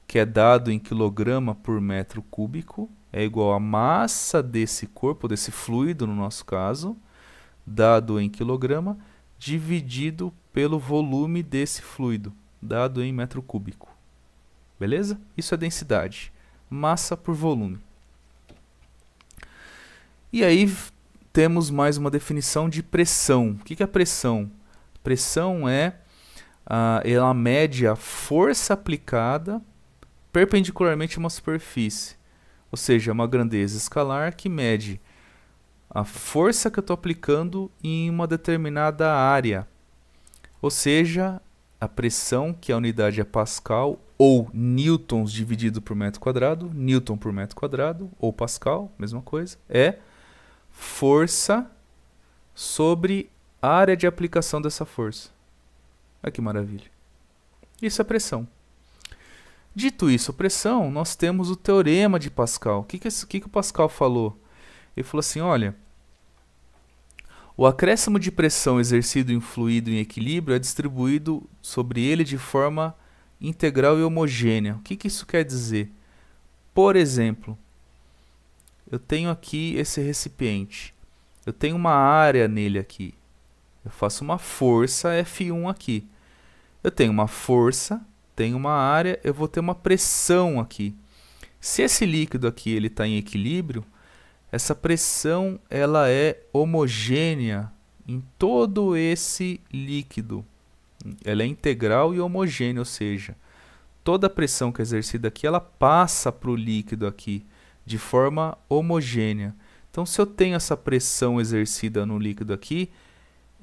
que é dado em quilograma por metro cúbico, é igual à massa desse corpo, desse fluido no nosso caso, dado em quilograma, dividido pelo volume desse fluido, dado em metro cúbico. Beleza? Isso é densidade. Massa por volume. E aí temos mais uma definição de pressão. O que é pressão? Pressão é ela mede a força aplicada perpendicularmente a uma superfície. Ou seja, é uma grandeza escalar que mede a força que eu estou aplicando em uma determinada área. Ou seja, a pressão, que a unidade é Pascal, ou newtons dividido por metro quadrado, newton por metro quadrado, ou Pascal, mesma coisa, é força sobre a área de aplicação dessa força. Olha que maravilha. Isso é pressão. Dito isso, pressão, nós temos o teorema de Pascal. O que o Pascal falou? Ele falou assim, olha, o acréscimo de pressão exercido em um fluido em equilíbrio é distribuído sobre ele de forma integral e homogênea. O que isso quer dizer? Por exemplo, eu tenho aqui esse recipiente. Eu tenho uma área nele aqui. Eu faço uma força F1 aqui. Eu tenho uma força, tenho uma área, eu vou ter uma pressão aqui. Se esse líquido aqui ele está em equilíbrio, essa pressão ela é homogênea em todo esse líquido. Ela é integral e homogênea, ou seja, toda a pressão que é exercida aqui, ela passa para o líquido aqui de forma homogênea. Então, se eu tenho essa pressão exercida no líquido aqui,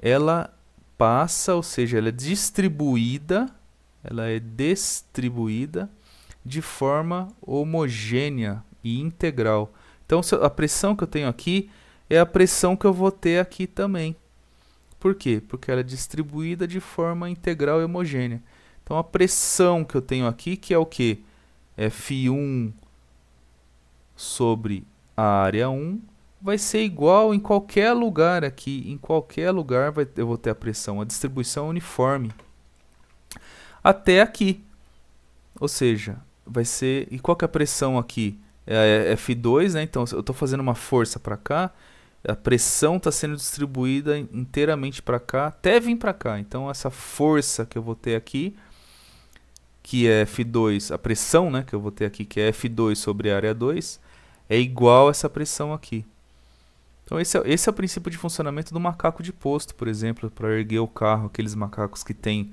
ela passa, ou seja, ela é distribuída de forma homogênea e integral. Então, a pressão que eu tenho aqui é a pressão que eu vou ter aqui também. Por quê? Porque ela é distribuída de forma integral e homogênea. Então, a pressão que eu tenho aqui, que é o quê? F1 sobre a área 1, vai ser igual em qualquer lugar aqui. Em qualquer lugar eu vou ter a pressão, a distribuição uniforme. Até aqui. Ou seja, vai ser... E qual que é a pressão aqui? É F2, né? Então, eu estou fazendo uma força para cá, a pressão está sendo distribuída inteiramente para cá, até vir para cá. Então, essa força que eu vou ter aqui, que é F2, a pressão, né, que eu vou ter aqui, que é F2 sobre a área 2, é igual a essa pressão aqui. Então, esse é o princípio de funcionamento do macaco de posto, por exemplo, para erguer o carro, aqueles macacos que tem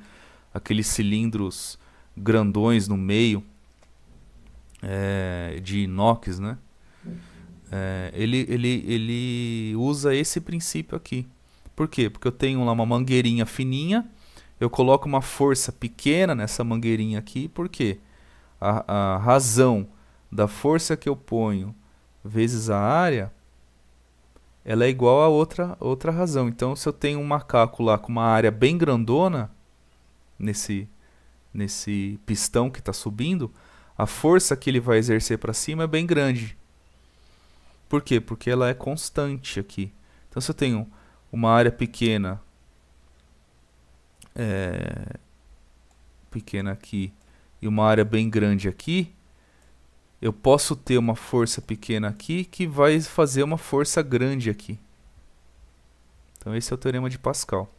aqueles cilindros grandões no meio, de inox, né? Ele usa esse princípio aqui. Por quê? Porque eu tenho lá uma mangueirinha fininha, eu coloco uma força pequena nessa mangueirinha aqui, por quê? A razão da força que eu ponho vezes a área, ela é igual a outra razão. Então, se eu tenho um macaco lá com uma área bem grandona, nesse pistão que está subindo, a força que ele vai exercer para cima é bem grande. Por quê? Porque ela é constante aqui. Então, se eu tenho uma área pequena aqui e uma área bem grande aqui, eu posso ter uma força pequena aqui que vai fazer uma força grande aqui. Então, esse é o teorema de Pascal.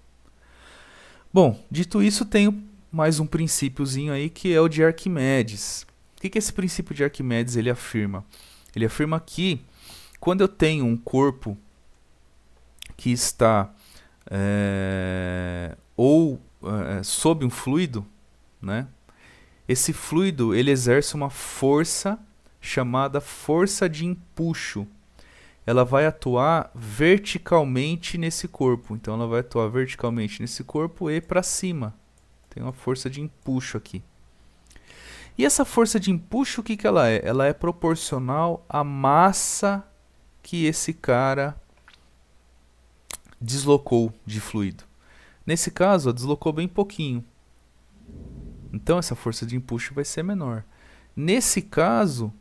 Bom, dito isso, tenho mais um princípiozinho aí que é o de Arquimedes. O que esse princípio de Arquimedes ele afirma? Ele afirma que quando eu tenho um corpo que está sob um fluido, né? Esse fluido ele exerce uma força chamada força de empuxo. Ela vai atuar verticalmente nesse corpo. Então ela vai atuar verticalmente nesse corpo e para cima. Tem uma força de empuxo aqui. E essa força de empuxo, o que ela é? Ela é proporcional à massa que esse cara deslocou de fluido. Nesse caso, deslocou bem pouquinho. Então, essa força de empuxo vai ser menor. Nesse caso,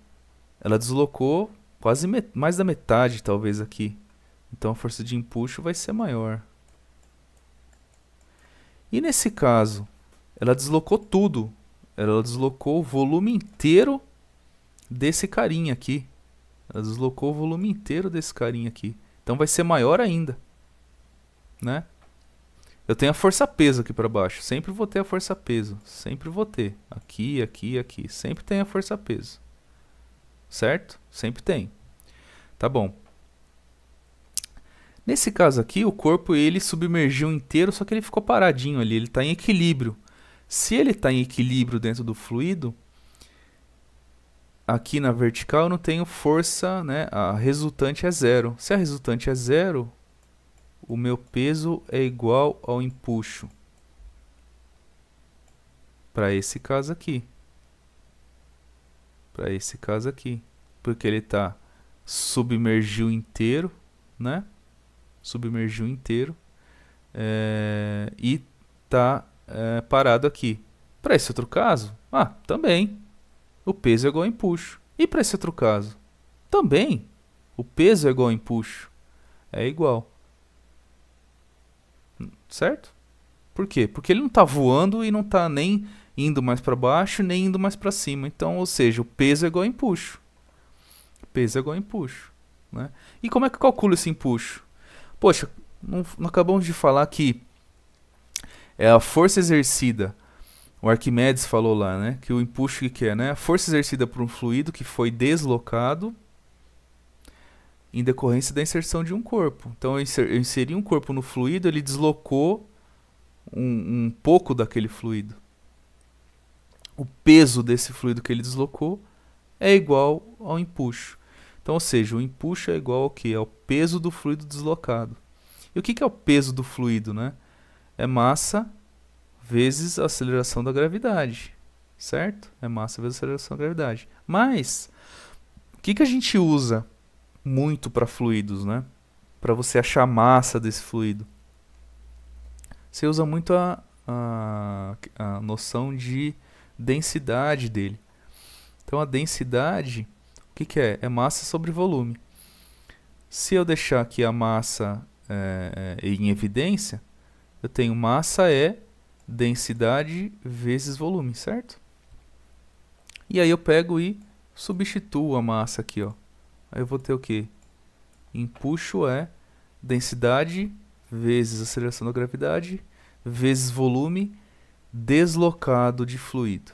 ela deslocou quase mais da metade, talvez, aqui. Então, a força de empuxo vai ser maior. E nesse caso, ela deslocou tudo. Ela deslocou o volume inteiro desse carinha aqui. Ela deslocou o volume inteiro desse carinha aqui. Então vai ser maior ainda, né? Eu tenho a força-peso aqui para baixo. Sempre vou ter a força-peso. Sempre vou ter. Aqui, aqui, aqui. Sempre tem a força-peso. Certo? Sempre tem. Tá bom. Nesse caso aqui, o corpo ele submergiu inteiro, só que ele ficou paradinho ali. Ele está em equilíbrio. Se ele está em equilíbrio dentro do fluido, aqui na vertical eu não tenho força, né? A resultante é zero. Se a resultante é zero, o meu peso é igual ao empuxo. Para esse caso aqui. Para esse caso aqui. Porque ele está submergiu inteiro, né? Submergiu inteiro. E está parado aqui. Para esse outro caso, também. O peso é igual ao empuxo. E para esse outro caso? Também. O peso é igual ao empuxo. É igual. Certo? Por quê? Porque ele não está voando e não está nem indo mais para baixo, nem indo mais para cima. Então, ou seja, o peso é igual ao empuxo. O peso é igual ao empuxo. Né? E como é que eu calculo esse empuxo? Poxa, não acabamos de falar que é a força exercida. O Arquimedes falou lá, né? Que o empuxo que é, né? A força exercida por um fluido que foi deslocado em decorrência da inserção de um corpo. Então, eu inseri um corpo no fluido, ele deslocou um pouco daquele fluido. O peso desse fluido que ele deslocou é igual ao empuxo. Então, ou seja, o empuxo é igual ao quê? Ao peso do fluido deslocado. E o que é o peso do fluido, né? É massa vezes a aceleração da gravidade, certo? É massa vezes a aceleração da gravidade. Mas, o que a gente usa muito para fluidos, né? Para você achar a massa desse fluido. Você usa muito a noção de densidade dele. Então, a densidade, o que é? É massa sobre volume. Se eu deixar aqui a massa em evidência, eu tenho massa é densidade vezes volume, certo? E aí eu pego e substituo a massa aqui, ó. Aí eu vou ter o quê? Empuxo é densidade vezes aceleração da gravidade vezes volume deslocado de fluido.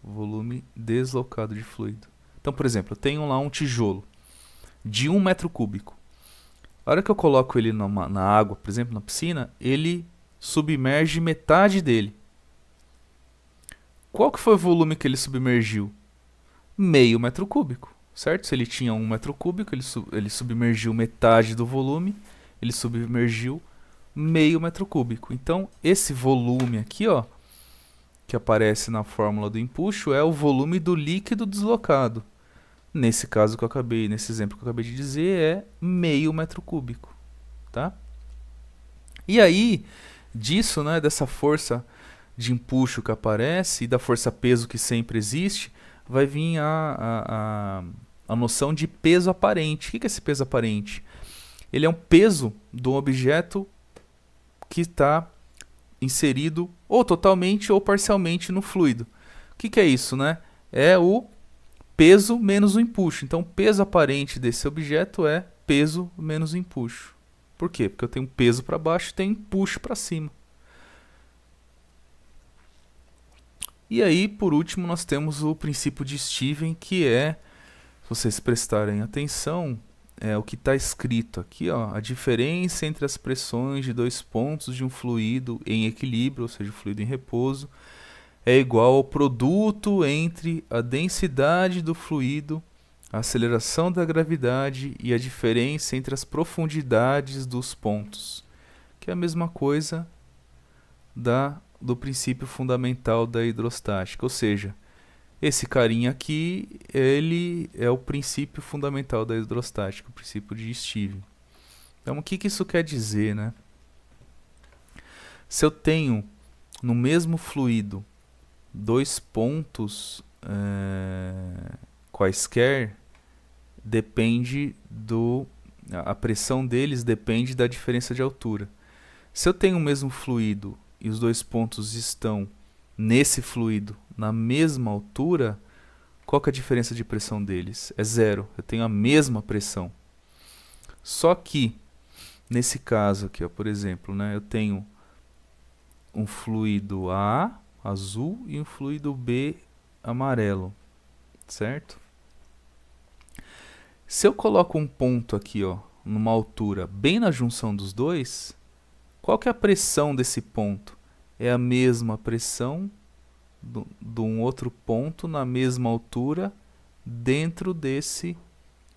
Volume deslocado de fluido. Então, por exemplo, eu tenho lá um tijolo de 1 metro cúbico. A hora que eu coloco ele na água, por exemplo, na piscina, ele submerge metade dele. Qual que foi o volume que ele submergiu? Meio metro cúbico, certo? Se ele tinha 1 metro cúbico, ele submergiu metade do volume, ele submergiu meio metro cúbico. Então, esse volume aqui, ó, que aparece na fórmula do empuxo, é o volume do líquido deslocado. Nesse caso que eu acabei, nesse exemplo que eu acabei de dizer, é meio metro cúbico, tá? E aí, disso, né, dessa força de empuxo que aparece e da força-peso que sempre existe, vai vir a noção de peso aparente. O que é esse peso aparente? Ele é um peso do objeto que está inserido ou totalmente ou parcialmente no fluido. O que é isso, né? É o peso menos o empuxo. Então, o peso aparente desse objeto é peso menos o empuxo. Por quê? Porque eu tenho peso para baixo e tenho empuxo para cima. E aí, por último, nós temos o princípio de Stevens, que é, se vocês prestarem atenção, é o que está escrito aqui, ó, a diferença entre as pressões de dois pontos de um fluido em equilíbrio, ou seja, o fluido em repouso, é igual ao produto entre a densidade do fluido, a aceleração da gravidade e a diferença entre as profundidades dos pontos, que é a mesma coisa do princípio fundamental da hidrostática, ou seja, esse carinha aqui, ele é o princípio fundamental da hidrostática, o princípio de Stevens. Então, o que isso quer dizer, né? Se eu tenho no mesmo fluido dois pontos quaisquer, a pressão deles depende da diferença de altura. Se eu tenho o mesmo fluido e os dois pontos estão nesse fluido na mesma altura, qual que é a diferença de pressão deles? É zero. Eu tenho a mesma pressão. Só que, nesse caso aqui, ó, por exemplo, né, eu tenho um fluido A, azul, e um fluido B, amarelo. Certo? Se eu coloco um ponto aqui, ó, numa altura bem na junção dos dois, qual que é a pressão desse ponto? É a mesma pressão de um outro ponto na mesma altura dentro desse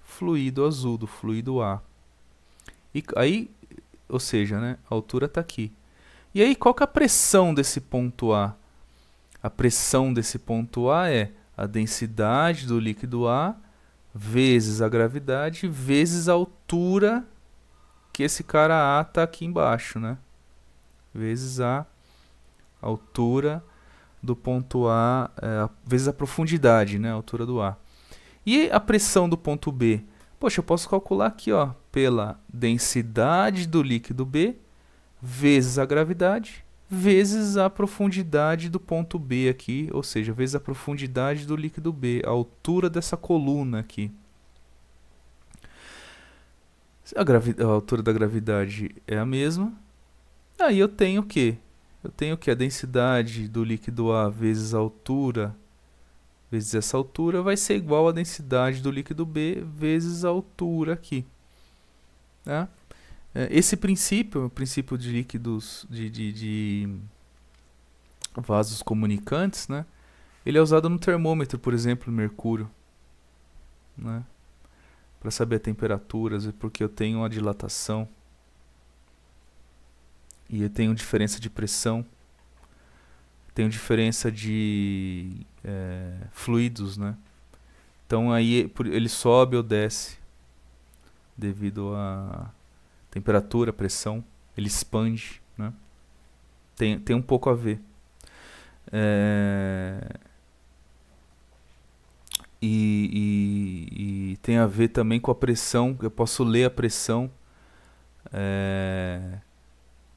fluido azul, do fluido A. E aí, ou seja, né, a altura está aqui. E aí, qual que é a pressão desse ponto A? A pressão desse ponto A é a densidade do líquido A vezes a gravidade vezes a altura que esse cara A está aqui embaixo, né? Vezes a altura do ponto A, vezes a profundidade, né? A altura do A. E a pressão do ponto B? Poxa, eu posso calcular aqui, ó, pela densidade do líquido B vezes a gravidade vezes a profundidade do ponto B aqui, ou seja, vezes a profundidade do líquido B, a altura dessa coluna aqui. A altura da gravidade é a mesma, aí eu tenho o quê? Eu tenho que a densidade do líquido A vezes a altura vezes essa altura vai ser igual à densidade do líquido B vezes a altura aqui. Tá? Esse princípio, o princípio de líquidos, de vasos comunicantes, né? Ele é usado no termômetro, por exemplo, mercúrio, né? Para saber a temperatura, porque eu tenho uma dilatação e eu tenho diferença de pressão, tenho diferença de fluidos, né? Então aí ele sobe ou desce devido a temperatura, pressão, ele expande, né? Tem um pouco a ver. E tem a ver também com a pressão. Eu posso ler a pressão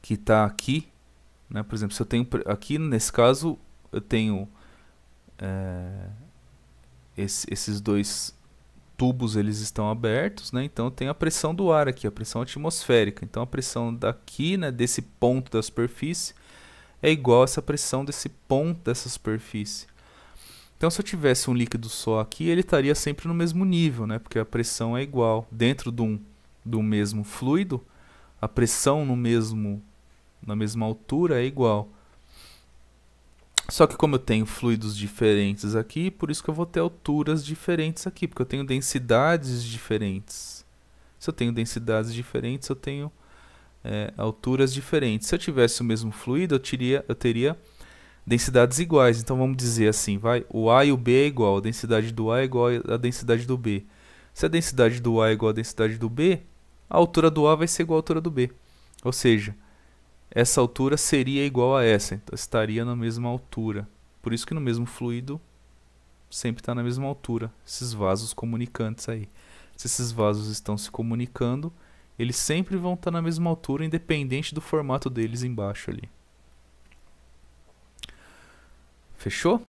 que está aqui, né? Por exemplo, se eu tenho aqui nesse caso eu tenho esses dois tubos, eles estão abertos, né? Então eu tenho a pressão do ar aqui, a pressão atmosférica. Então a pressão daqui, né, desse ponto da superfície é igual a essa pressão desse ponto dessa superfície. Então se eu tivesse um líquido só aqui, ele estaria sempre no mesmo nível, né? Porque a pressão é igual. Dentro do mesmo fluido, a pressão na mesma altura é igual. Só que como eu tenho fluidos diferentes aqui, por isso que eu vou ter alturas diferentes aqui, porque eu tenho densidades diferentes. Se eu tenho densidades diferentes, eu tenho alturas diferentes. Se eu tivesse o mesmo fluido, eu teria densidades iguais. Então vamos dizer assim, o A e o B é igual, a densidade do A é igual à densidade do B. Se a densidade do A é igual à densidade do B, a altura do A vai ser igual à altura do B. Ou seja, essa altura seria igual a essa, então estaria na mesma altura. Por isso que no mesmo fluido sempre está na mesma altura, esses vasos comunicantes aí. Se esses vasos estão se comunicando, eles sempre vão estar na mesma altura, independente do formato deles embaixo ali. Fechou?